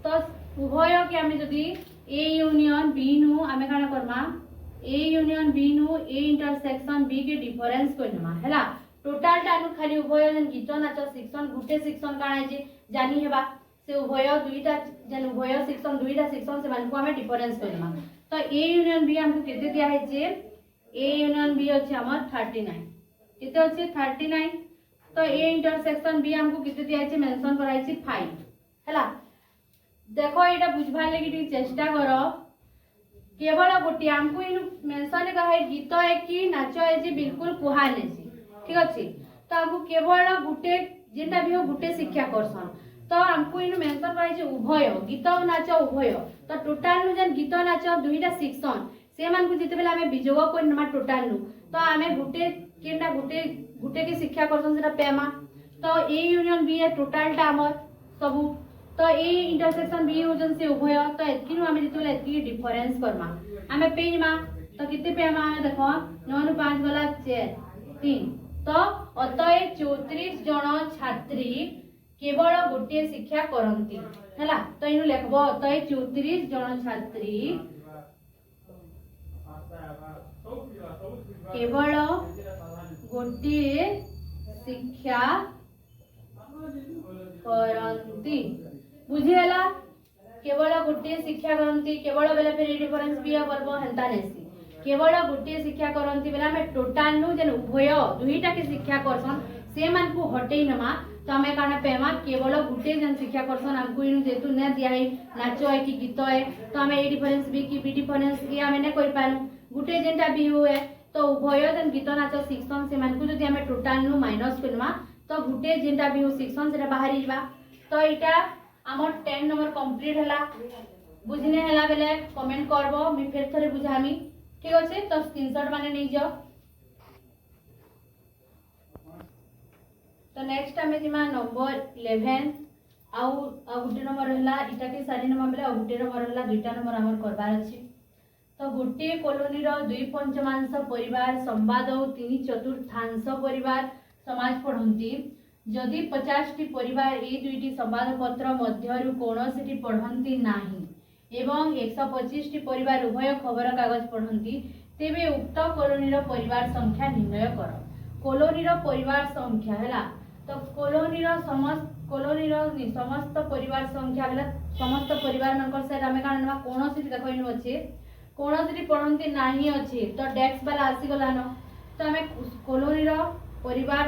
तो उभय के हमें जदी ए यूनियन बी नु हमें काना करमा ए यूनियन बी नु ए इंटरसेक्शन बी के डिफरेंस कोइनमा हैला टोटल टानु खाली उभय जन गीत नाच शिक्षण गुटे शिक्षण काना जे जानी हेबा से उभय दुईटा जन उभय शिक्षण दुईटा शिक्षण से मानकु हमें डिफरेंस कोइनमा तो ए यूनियन बी हमको केते दिया है जे ए यूनियन बी अछि हमर 39 केते अछि 39 तो ए इंटरसेक्शन बी हमको केते दिया है मेंशन कराई छी 5 हैला देखो एटा बुझबा लागि टी चेष्टा करो केवल गोटी हमको इन मेंशन करा है गीत है कि नाच है जे बिल्कुल कुहा नै ठीक अछि तो हमको केवल गुटे जेंटा भी हो गुटे शिक्षा करसन तो हमको इन मेंशन करा है उभय गीत और नाच उभय तो टोटल नु जन गीत नाच दुईटा शिक्षण से मान को जिते बेला हमें वियोग कोनमा टोटल नु तो हमें गुटे केंडा गुटे के शिक्षा करसन सेटा पेमा तो ए यूनियन बी है टोटल टा हमर सबु तो ए इंटरसेक्शन बी होजन से उभय तो एतकी नु हमें जेतले एतकी डिफरेंस करमा हमें पेइमा तो किते पेमा हमें देखो 9 नु 5 गला 4 3 तो अतए 34 जन छात्री केवल गोटे शिक्षा करंती हैला तो इनु लेखबो अतए 34 जन छात्री केवल गोटे शिक्षा करंती बुझिला केवल गोटे शिक्षा करंती केवल बेले फिर डिफरेंस भी करबो हेंता नेसी केवल गोटे शिक्षा करंती बेला में टोटल नु जन उभय दुईटा के शिक्षा करसन से मान को हटेई नमा तो हमें काना पेमा केवल गोटे जन शिक्षा करसन हमको इनु जेतु ने दिया है नाचो है कि गीत है तो हमें ए डिफरेंस बी की बी डिफरेंस ए हमें ने कर पानु गोटे जेनटा बी हुए तो उभय जन गीत नाच शिक्षण से मान को जदी हमें टोटल नु माइनस करमा तो गोटे जेनटा बी हो शिक्षण सेटा बाहरी जबा तो एटा हमर 10 नंबर कंप्लीट हला बुझने हला बेले कमेंट करबो मी फेर थरे बुझामी ठीक अछि तो स्क्रीनशॉट माने नै जाओ तो नेक्स्ट हमें जिमा नंबर 11 आउ गुटे नंबर हला इटा के सारी नंबर बेले गुटे नंबर हला दुईटा नंबर हमर करबार अछि तो गोटे कॉलोनी रो 2/5 परिवार संवाद और 3/4 परिवार समाज पढ़ंती जदि 50 टी परिवार ए दुईटी संवाद पत्र मध्यरु कोनोसिटी पढ़ंती नाही एवं 125 टी परिवार उभय खबर कागज पढ़ंती तेबे उक्त कॉलोनी रो परिवार संख्या निर्णय कर कॉलोनी रो परिवार संख्या हैला तो कॉलोनी रो समस्त परिवार संख्या बेला समस्त परिवार मनकर से हमें कान नमा कोनोसिटी देखो इनु अछि कोनोसिटी पढ़ंती नाही अछि तो डेस्क वाला आसी गलानो तो हमें कॉलोनी रो परिवार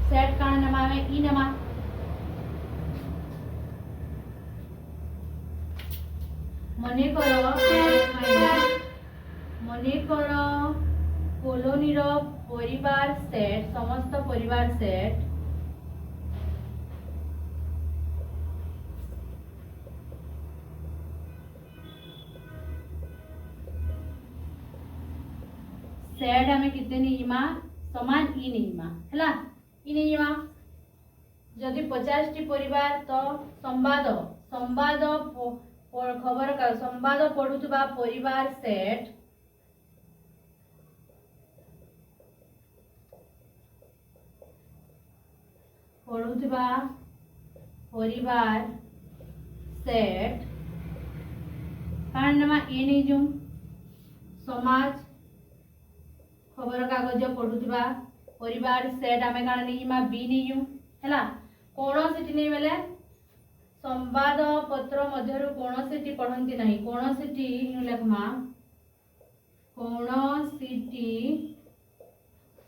सेट कान नमा में ई नमा मने करो कॉलोनी रो परिवार सेट समस्त परिवार सेट सेट हमें कितने नियमा समान ई नियमा हैला ई नियमा जदि 50 टी परिवार तो संवाद खबर का संवाद पढुतबा परिवार सेट पढुतबा परिवार सेट कारण नमा ए नै जो समाज खबर कागज पढुतबा परिवार सेट आमे कान नियमा बी नियु हैला कोनोसिटी नै बेले संवाद पत्र मध्यरु कोनोसिटी पढ़ंती नाही कोनोसिटी नु लेखमा कोनोसिटी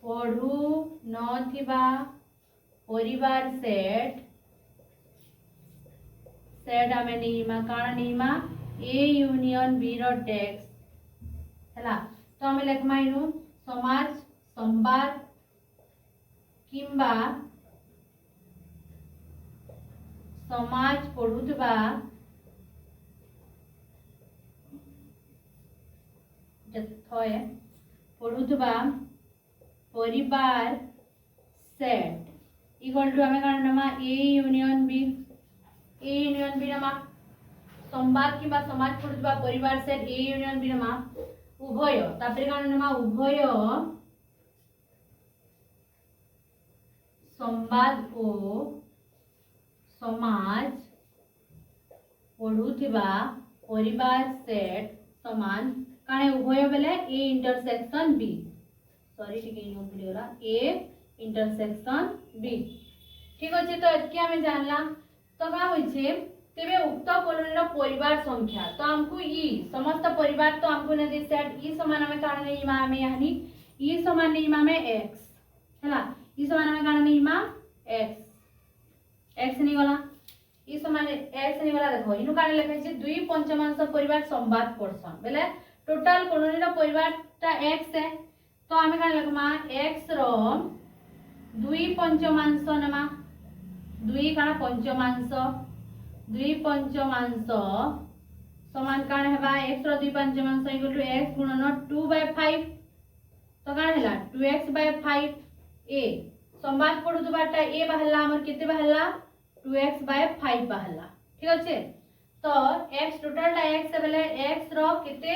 पढु नथिबा परिवार सेट आमे नियमा कान नियमा ए यूनियन बी रो टेक्स्ट हैला तो आमे लेखमा इनु समाज संवाद किंबा समाज पढुतबा जथय पढुतबा परिवार सेट इक्वल टू हमें कान नमा ए यूनियन बी नमा संवाद किंबा समाज पढुतबा परिवार सेट ए यूनियन बी नमा उभय तापरे कान नमा उभय संवाद ओ समाज पढुथिबा परिवार सेट समान काने उभय बेले ए इंटरसेक्शन बी सॉरी ठीक है नो वीडियो रा ए इंटरसेक्शन बी ठीक अछि तो एतके हमें जानला तो का होय छे तेबे उक्त कॉलोनी रो परिवार संख्या तो हमको ई समस्त परिवार तो हमको ने दे सेट ई समान हमें कारण नहीं मा में यानी ई समान नहीं मा में x हैला ई समान हमें कारण नहीं मा x नहीं वाला ई समान x नहीं वाला देखो इनु कारण लिखै छै 2/5 परिवार संवाद पढ़सन बेले टोटल कॉलोनी रो परिवार ता x है तो हमें कारण लिखमा x रो 2/5 नमा 2 कारण 5 2/5 समान काण हेबा x रो 2/5 इक्वल टू x गुणन 2/5 तो काण हैला 2x/5 a समाज पड़ुबाटा ए बाहरला हमर केते बाहरला 2x/5 बाहरला ठीक अच्छे। तो x टोटल x बेले x रो केते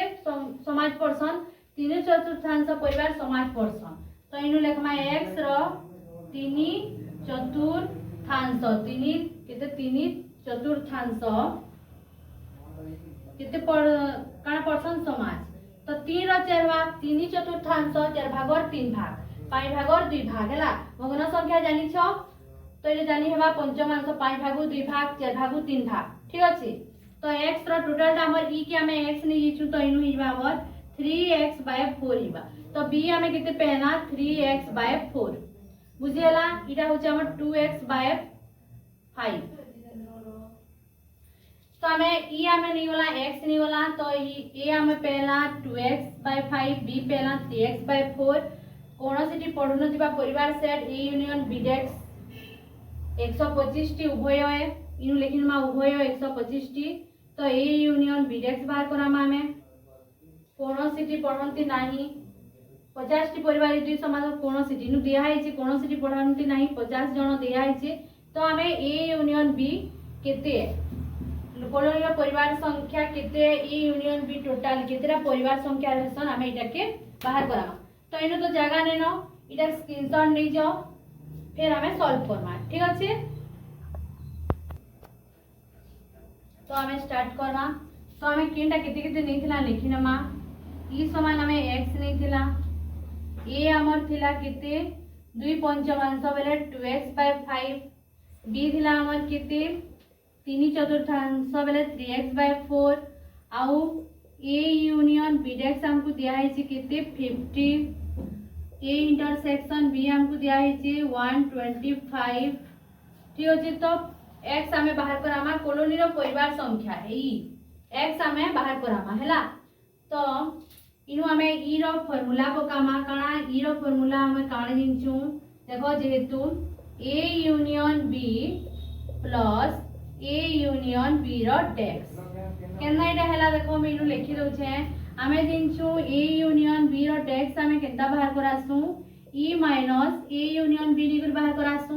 समाज पड़सन 3/4 परिवार समाज पड़सन। तो इनु लेखमा x रो 3/4 3 केते 3/4 केते पड़ काना पड़सन समाज। तो 3 रो 4 भाग 3/4 4 भागोर 3 भाग 5 भागोर 2 भाग हैला भग्न संख्या जानि छ। तो ये जानि हेबा पंचमांश 5 भागु 2 भाग 4 भागु 3 भाग ठीक अछि। तो x रो टोटल हमर ई के हमें x नै हिचु तो इनु हिबा हमर 3x/4 हिबा। तो b हमें केते पहना 3x/4 बुझियला इटा होचे हमर 2x/5। तो हमें ई हमें नहीं होला x नहीं होला तो ए हमें पहला 2x/5 b पहला 3x/4 कोनोसिटी पढुन दिबा परिवार सेट ए यूनियन b डेक्स 125 टी उभय है इनु लेखिन मा उभय 125 टी। तो ए यूनियन b डेक्स बाहर करामा हमें कोनोसिटी पढंती नाही 50 टी परिवार इति समाज कोनोसिटी नु दिया है कोनोसिटी पढंती नाही 50 जन दिया है। तो हमें ए यूनियन b केते कोलोनिया परिवार संख्या केते ए यूनियन बी टोटल केतेरा परिवार संख्या रहसन हमें इटा के बाहर करामा। तो इनो तो जगह नेनो इटा स्क्रीनशॉट नै जाओ फिर हमें सॉल्व करना ठीक अच्छे। तो हमें स्टार्ट करना। तो हमें केनटा केते केते नै थिला लिखिनमा ई समान हमें x नै थिला ए हमर थिला केते 2 पंचमांश बेले 2x/5 b थिला हमर केते 3/4 बेले 3x/4 आउ ए यूनियन b डेक्स हमको दिया है केते 50 ए इंटरसेक्शन b हमको दिया है 125 ठीक अछि। तो x हमें बाहर करामा कॉलोनी रो परिवार संख्या है x हमें बाहर करामा हैला। तो इनु हमें ई रो फार्मूला पकामा काना ई रो फार्मूला हमें काने दिनचू देखो जेहेतु a union b plus A union B रो डेक्स केना इटा हैला देखो मैं इनु लिखि दउ छे हमें दिनचू ए यूनियन बी रो डेक्स हमें केनता बाहर करासु E minus A union B निकुल बाहर करासु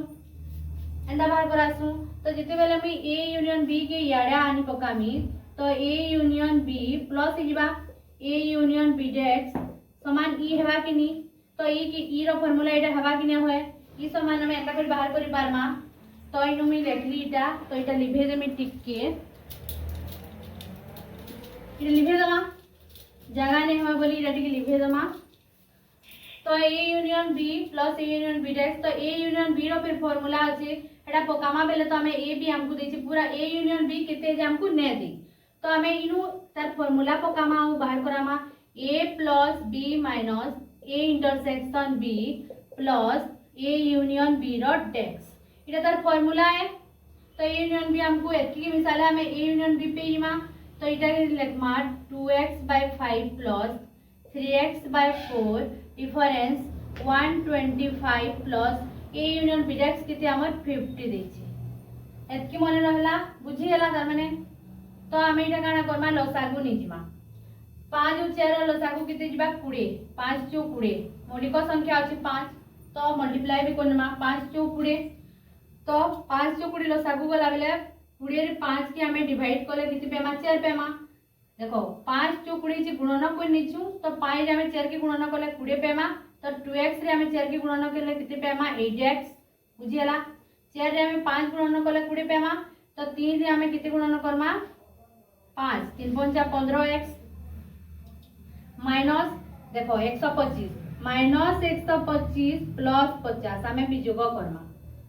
एंदा बाहर करासु। तो जते बेले मी ए यूनियन बी के याडा आनी पकामी तो ए यूनियन बी प्लस हिबा ए यूनियन बी डेक्स समान ई हेबा कि नी। तो ई की ई रो फार्मूला इटा हेबा कि नै होय ई समान हमें एंदा कर बाहर करि पारमा। तो इनु मी लिखली इटा तो इटा लिभे दे मी टिक के इटा लिभे दमा जगह नै होय बोली इटा टिक लिभे दमा। तो A union B plus A union B डेक्स तो ए यूनियन बी रो फिर फार्मूला अछि एटा पकामा बेले तो हमें ए बी हमको देछि पूरा ए यूनियन बी केते जे हमको नै दे। तो हमें इनु तार फार्मूला पकामा और बाहर करामा A plus B minus A intersection B plus A union B रो डेक्स इटा तार फार्मूला है। तो ए यूनियन बी हमको एतकी के मिसाल हमें ए यूनियन बी पे हिमा तो इटा लेखमा 2x/5 plus 3x/4 difference 125 plus A union B डेक्स केते हमर 50 देछि एतकी मने रहला बुझी गेला तार माने। तो हमें इटा काना करमा लसागु नि जिमा 5 और 4 लसागु केते जिबा 20 5 × 20 मौलिक संख्या अछि 5 तो मल्टीप्लाई भी करनमा 5 × 20 तो 5 × 20 लसागु गला बेले 20 रे 5 के हमें डिवाइड करले किते पेमा 4 पेमा देखो 5 × 20 जे गुणन को निचू तो 5 रे हमें 4 के गुणन करले 20 पेमा तो 2x रे हमें 4 के गुणन करले किते पेमा 8x बुझियला 4 रे हमें 5 गुणन करले 20 पेमा तो 3 रे हमें किते गुणन करमा 5 3 × 5 15x माइनस देखो 125 माइनस 125 प्लस 50 हमें वियोग करमा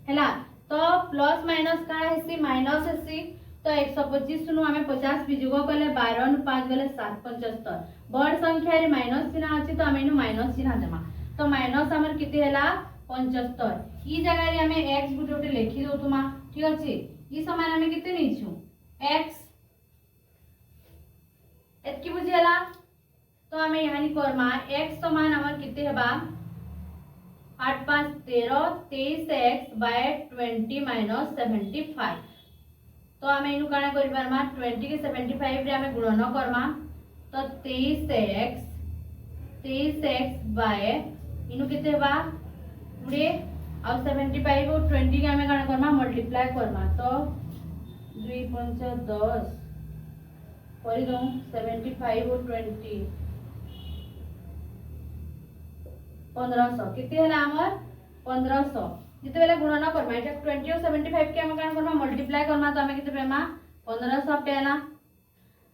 हैला। तो प्लस माइनस का हेसी माइनस हेसी तो 125 सुनु हमें 50 वियोग करले 12 नु 5 गले 7 75 बड़ संख्या रे माइनस चिन्ह अछि तो हमें नु माइनस चिन्ह देमा तो माइनस हमर किते हैला 75 ई जगह रे हमें x गुटे गुटे लिखि दउ तुमा ठीक अछि। ई समान हमें किते निछु x एतकी बुझियला। तो हमें यहाँ करमा x समान हमार किते हेबा 8 5 13 23x/20 माइनस 75 तो हमें इनु काना करि पारमा 20 के 75 रे हमें गुणन करमा तो 23x बाय इनु किते हेबा 20 और 75 और 20 के आम कौन करमा मल्टीप्लाई करमा तो 2 5 10 कर दो 75 और 20 1500 कितने है आमर 1500 जिते बेले गुणन करमा एटा 20 और 75 के आम कौन करमा मल्टीप्लाई करमा तो आम कितने पेमा 1500 पेला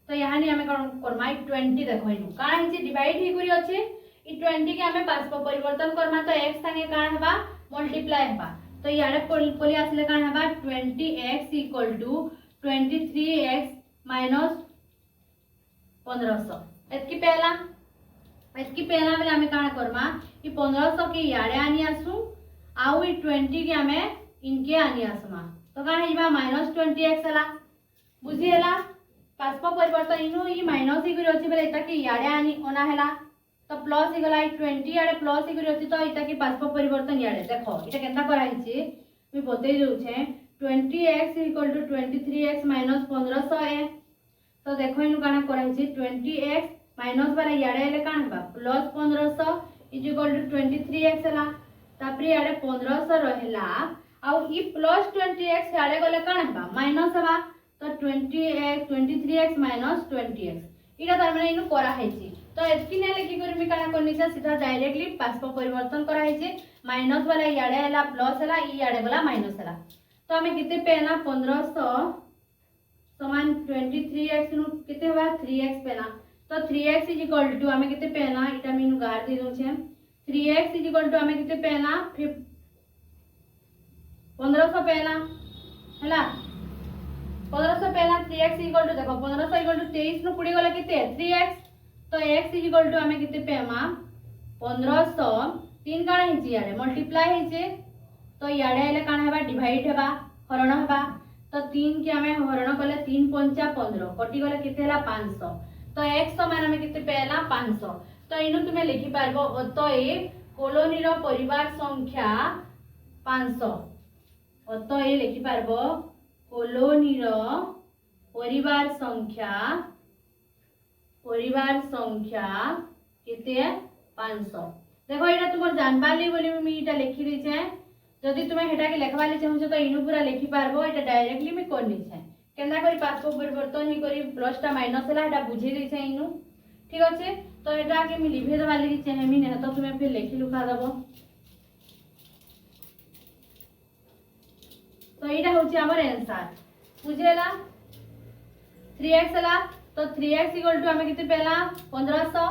तो यहाँ नहीं आम कौन करमा 20 देखो इनु काना हिची डिवाइड ही करी अछि ई 20 के आम बाष्प परिवर्तन करमा तो x संगे काना हेबा मल्टीप्लाई हेबा तो याडे पोली आसले काना हेबा 20x = 23x - 1500 एतकी पहला बेले आम काना करमा ई 1500 के याडे आनी आसु आउ ई 20 के आम इनके आनी आसमा तो काना हिबा -20x हला बुझी हला बाष्प परिवर्तन इनु ई माइनस ही करी अछि बेले इता के याडे आनी ओना हला तो प्लस ही गला 20 याडे प्लस ही करी अछि तो इता के बाष्प परिवर्तन याडे देखो इटा केनता करा हिची मी बतै दउ छे 20x = 23x - 1500 ए तो देखो इनु काना करा हिची 20x माइनस वाला याडे ले काना बा प्लस 1500 = 23x हला तापरे याडे 1500 रहेला आउ ई प्लस 20x याडे गले काना बा माइनस हबा तो 20x 23x - 20x इटा तार माने इनु करा हेची तो एतकी ने लेखि करी मी काना करनी से सीधा डायरेक्टली बाष्प परिवर्तन करा हेची माइनस वाला याडे हला प्लस हला ई याडे गला माइनस हला तो हमें किते पेना 1500 समान 23x नु किते होबा 3x पेना तो 3x = हमें किते पेना इटा मीनु गार दे दउ छे 3x = हमें किते पेना 1500 पेना हला 1500 पेला 3x = देखो 1500 = 23 नु पुडी गला किते 3x तो x = हमें किते पेमा 1500 3 काना हिची याडे मल्टीप्लाई हिचे तो याडे आले काना हेबा डिवाइड हेबा हरण हेबा तो 3 के हमें हरण कले 3 5 15 कटि गले किते हला 500 तो x समान हमें किते पेला 500 तो इनु तुमे लिखि पारबो अतएव कॉलोनी रो परिवार संख्या 500 अतएव लिखि पारबो कॉलोनी रो परिवार संख्या किते 500 देखो एटा तुमर जानबाली बोली मी एटा लिखि दै छै जदि तुमे हेटा के लेखबाली चाहू तो इनु पूरा लिखि पारबो एटा डायरेक्टली मी करनी छै केना करी बाष्प परिवर्तन ही करी प्लस टा माइनस हला एटा बुझी दै छै इनु ठीक अछि तो एटा के मी लिखि देबा लागि चाहेमी नै तो तुमे फिर लिखि लुका दबो तो एटा होची हमर आंसर बुझेला 3x हला तो 3x = हमें किते पेला 1500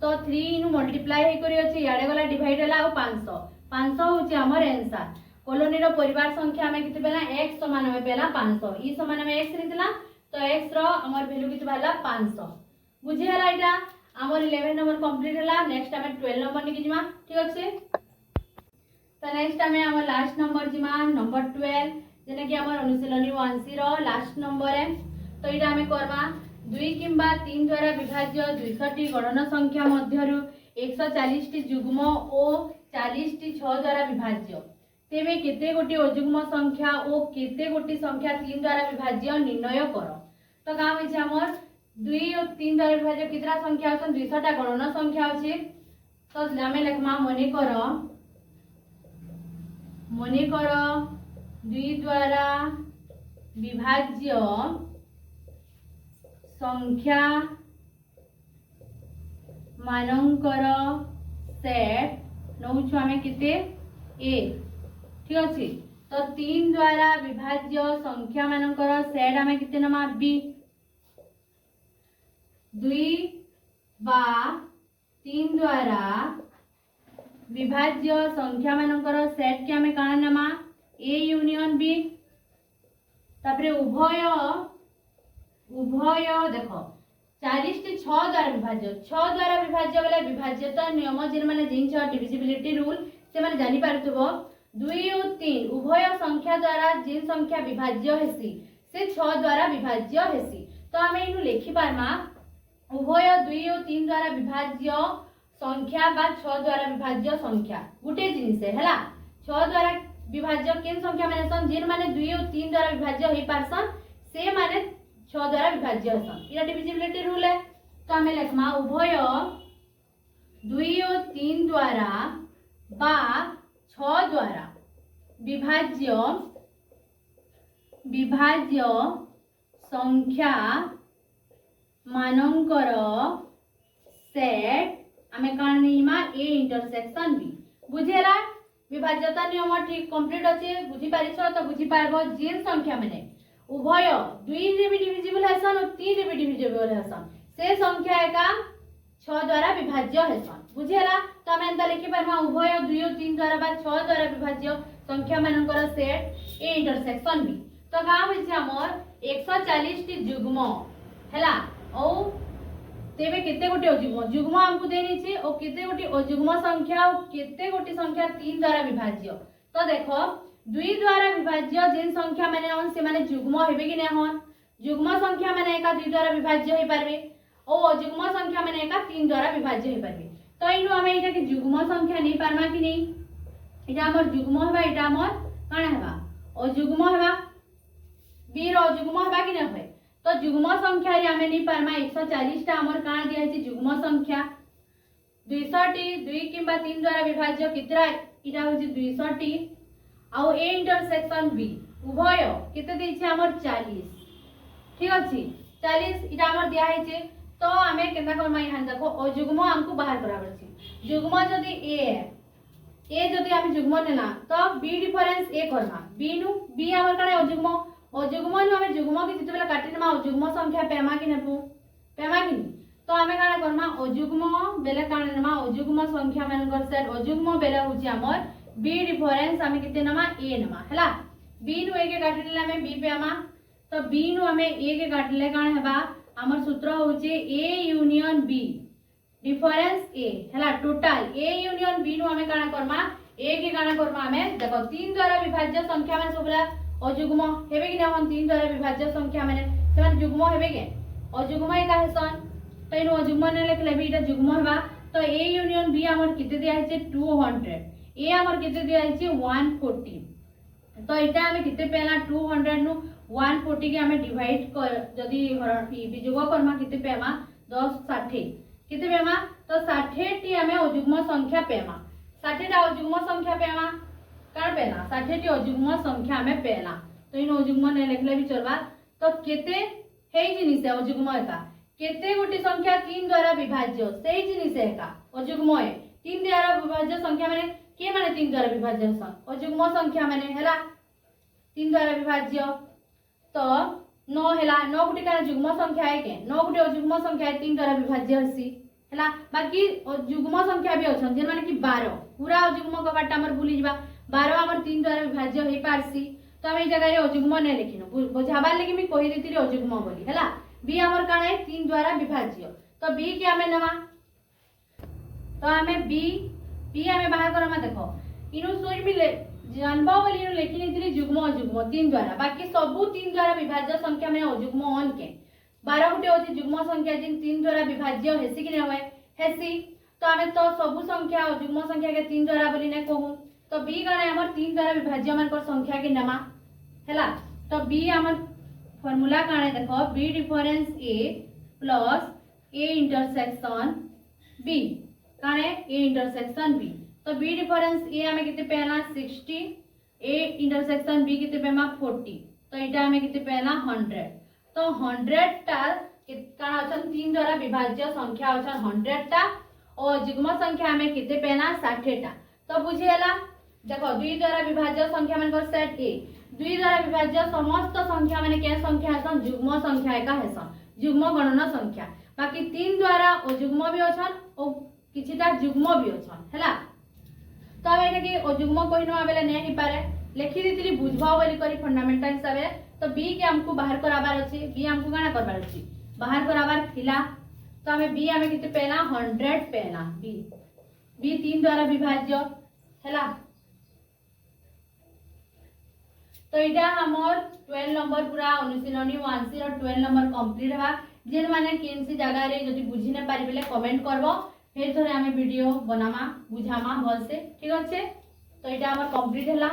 तो 3 इनु मल्टीप्लाई हे करी अछि याडे गला डिवाइड हला और 500 होची हमर आंसर कॉलोनी रो परिवार संख्या हमें किते पेला x समान हमें पेला 500 ई समान हमें x रितला तो x रो हमर वैल्यू किते बाला 500 बुझी हला इटा हमर 11 नंबर कंप्लीट हला नेक्स्ट हमें 12 नंबर निकि जिमा ठीक अछि तो नेक्स्ट हमें हमर लास्ट नंबर जिमा नंबर 12 जेने कि हमर अनुशीलनी 1 लास्ट नंबर है तो इटा हमें करबा 2 किंबा 3 द्वारा विभाज्य 200 टी गणन संख्या मध्यरु 140 टी युग्म और 40 टी 6 द्वारा विभाज्य तेबे केते गोटी अयुग्म संख्या और केते गोटी संख्या 3 द्वारा विभाज्य निर्णय करो तो का होई छै हमर 2 और 3 द्वारा विभाज्य कितना संख्या अछन 200 टा गणन संख्या अछि तो हमें लिखमा मने करो 2 द्वारा विभाज्य संख्या मानकर सेट नौछु हमें किते ए ठीक अछि तो 3 द्वारा विभाज्य संख्या मानकर सेट हमें किते नमा बी 2 बा 3 द्वारा विभाज्य संख्या मानकर सेट के हमें काना नमा ए यूनियन बी तापरे उभय देखो 40 टी 6 द्वारा विभाज्य वाला विभाज्यता नियम जिन माने जिन डिविजिबिलिटी रूल से माने जानि पारथबो 2 और 3 उभय संख्या द्वारा जिन संख्या विभाज्य हेसी से 6 द्वारा विभाज्य हेसी तो हमें इनु लिखि पारमा उभय 2 और 3 द्वारा विभाज्य संख्या बा 6 द्वारा विभाज्य संख्या गुटे जिनिस हैला 6 द्वारा विभाज्य केन संख्या माने सन जिन माने 2 और 3 द्वारा विभाज्य हे पारसन से माने 6 द्वारा विभाज्य हसन इरा डिविजिबिलिटी रूल है तो हमें लिखमा उभय 2 और 3 द्वारा बा 6 द्वारा विभाज्य विभाज्य संख्या मानकर सेट आमे कान निमा ए इंटरसेक्शन बी बुझेला विभाज्यता नियम ठीक कंप्लीट अछि बुझी पारिछो तो बुझी पारबो जिन संख्या माने उभय 2 रे भी डिविजिबल हसन और 3 रे भी डिविजिबल हसन से संख्या एका 6 द्वारा विभाज्य हसन बुझेला तो आमे एंता लिखि पारमा उभय 2 और 3 द्वारा बा 6 द्वारा विभाज्य संख्या मानकर सेट ए इंटरसेक्शन बी तो का होइछ हमर 140 टी जुग्म हैला ओ तेबे केते गोटी अजुग्म जुग्म हमकु देनी छी ओ केते गोटी अजुग्म संख्या ओ केते गोटी संख्या 3 द्वारा विभाज्य तो देखो 2 द्वारा विभाज्य जिन संख्या माने हन से माने जुग्म हेबे कि नै हन जुग्म संख्या माने एका 2 द्वारा विभाज्य हे परबे ओ अजुग्म संख्या माने एका 3 द्वारा विभाज्य हे परबे तो इनु हमें एटा के जुग्म संख्या नै पारमा कि नै एटा हमर जुग्म हेबा एटा हमर काना हेबा अजुग्म हेबा बी रो अजुग्म हेबा कि नै होय तो जुग्म संख्या रे हमें नहीं पारमा 140 टा हमर कान दिया है जुग्म संख्या 200 टी 2 किबा 3 द्वारा विभाज्य कितरा इटा हो 200 टी आ ए इंटरसेक्शन बी उभय केते दै छै हमर 40 ठीक अछि 40 इटा हमर दिया है छै तो हमें केना करमा यहाँ देखो अजुग्म हमको बाहर कराबर छै जुग्म जदी ए जदी हम जुग्म नेला तो बी डिफरेंस ए करना बी नु बी हमर काने अजुग्म अजुग्म नु हमें जुग्म के जिते बेला काटिनमा अजुग्म संख्या पेमा कि नेपु पेमा कि तो हमें काना करना अजुग्म बेले काना नेमा अजुग्म संख्या मानकर सेट अजुग्म बेले होची हमर बी डिफरेंस हमें किते नमा ए नमा हैला बी नु ए के काटिले हमें बी पेमा तो बी नु हमें ए के काटिले काना हेबा हमर सूत्र होची ए यूनियन बी डिफरेंस ए हैला टोटल ए यूनियन बी नु हमें काना करमा ए के काना करमा हमें देखो 3 द्वारा विभाज्य संख्या माने सबला अजुग्म हेबे कि नै 3 द्वारा विभाज्य संख्या माने सेमान जुग्म हेबे के अजुग्म एका हसन तो इनो अजुग्म ने लिखले बी इटा जुग्म हेबा तो ए यूनियन बी हमर किते दिया है 200 ए हमर किते दिया है 140 तो इटा हमें किते पेला 200 नु 140 के हमें डिवाइड कर जदी वियोग करमा किते पेमा 10 60 किते पेमा तो 60 टी हमें अजुग्म संख्या पेमा 60 टा अजुग्म संख्या पेमा कान पेला 60 टी अजुग्म संख्या में पेला तो इन अजुग्म ने लिखले भी चलबा तो केते हेई जिनिस है अजुग्म एका केते गोटी संख्या 3 द्वारा विभाज्य सेही जिनिस एका अजुग्म है 3 द्वारा विभाज्य संख्या माने के माने 3 द्वारा विभाज्य अजुग्म संख्या माने हैला 3 द्वारा विभाज्य तो 9 हैला 9 गोटी का जुग्म संख्या है के 9 गोटी अजुग्म संख्या है 3 द्वारा विभाज्य हसी हैला बाकी जुग्म संख्या भी अछन जे माने कि 12 पूरा अजुग्म कबाटा हमर भूली जबा 12 हमर 3 द्वारा विभाज्य हे पारसी तो हम ए जगह रे अजुग्म ने लिखिनो बुझाबार लागि मी कहि देतिरी अजुग्म बोली हैला बी हमर काना है 3 द्वारा विभाज्य तो बी के हमें नवा तो हमें बी हमें बाहर करमा देखो इनु सोई मिले जानबा बोली इनु लिखि नेतिरी जुग्म अजुग्म 3 द्वारा बाकी सबु 3 द्वारा विभाज्य संख्या में अजुग्म ऑन के 12 गुटे होची जुग्म संख्या जिन 3 द्वारा विभाज्य हेसी कि नै होय हेसी तो हमें तो सबु संख्या जुग्म संख्या के 3 द्वारा बोली नै कहू तो बी गणे हमर 3 द्वारा विभाज्य मानकर संख्या के नमा हैला तो बी हमर फार्मूला काणे देखो B difference A plus A intersection B काणे ए इंटरसेक्शन बी तो बी डिफरेंस ए हमें किते पेला 60 ए इंटरसेक्शन बी किते पेमा 40 तो इटा हमें किते पेला 100 तो 100 टा काना अछन 3 द्वारा विभाज्य संख्या अछन 100 टा और जुग्म संख्या हमें किते पेला 60 टा तो बुझियला देखो 2 द्वारा विभाज्य संख्या मानकर सेट ए 2 द्वारा विभाज्य समस्त संख्या माने के संख्या हसन जुग्म संख्या एका हसन जुग्म गणना संख्या बाकी 3 द्वारा अजुग्म भी अछन और किछिटा जुग्म भी अछन हैला तो एटा के अजुग्म कहिनो आबेले नै हि पारे लिखि दितिली बुझबाओ बोली करी फंडामेंटल हिसाब तो बी के हमको बाहर कराबार अछि बी हमको गाना करबार अछि बाहर कराबार थिला तो हमें बी हमें किते पेला 100 पेला बी 3 द्वारा विभाज्य हैला तो इटा हमर 12 नंबर पूरा अनुशीलनी 112 नंबर कंप्लीट हवा जेन माने केनसी जगह रे जदी बुझी न पारि बेले कमेंट करबो फिर थोड़े हमें वीडियो बनामा बुझामा भल से ठीक अच्छे तो इटा हमर कंप्लीट हला।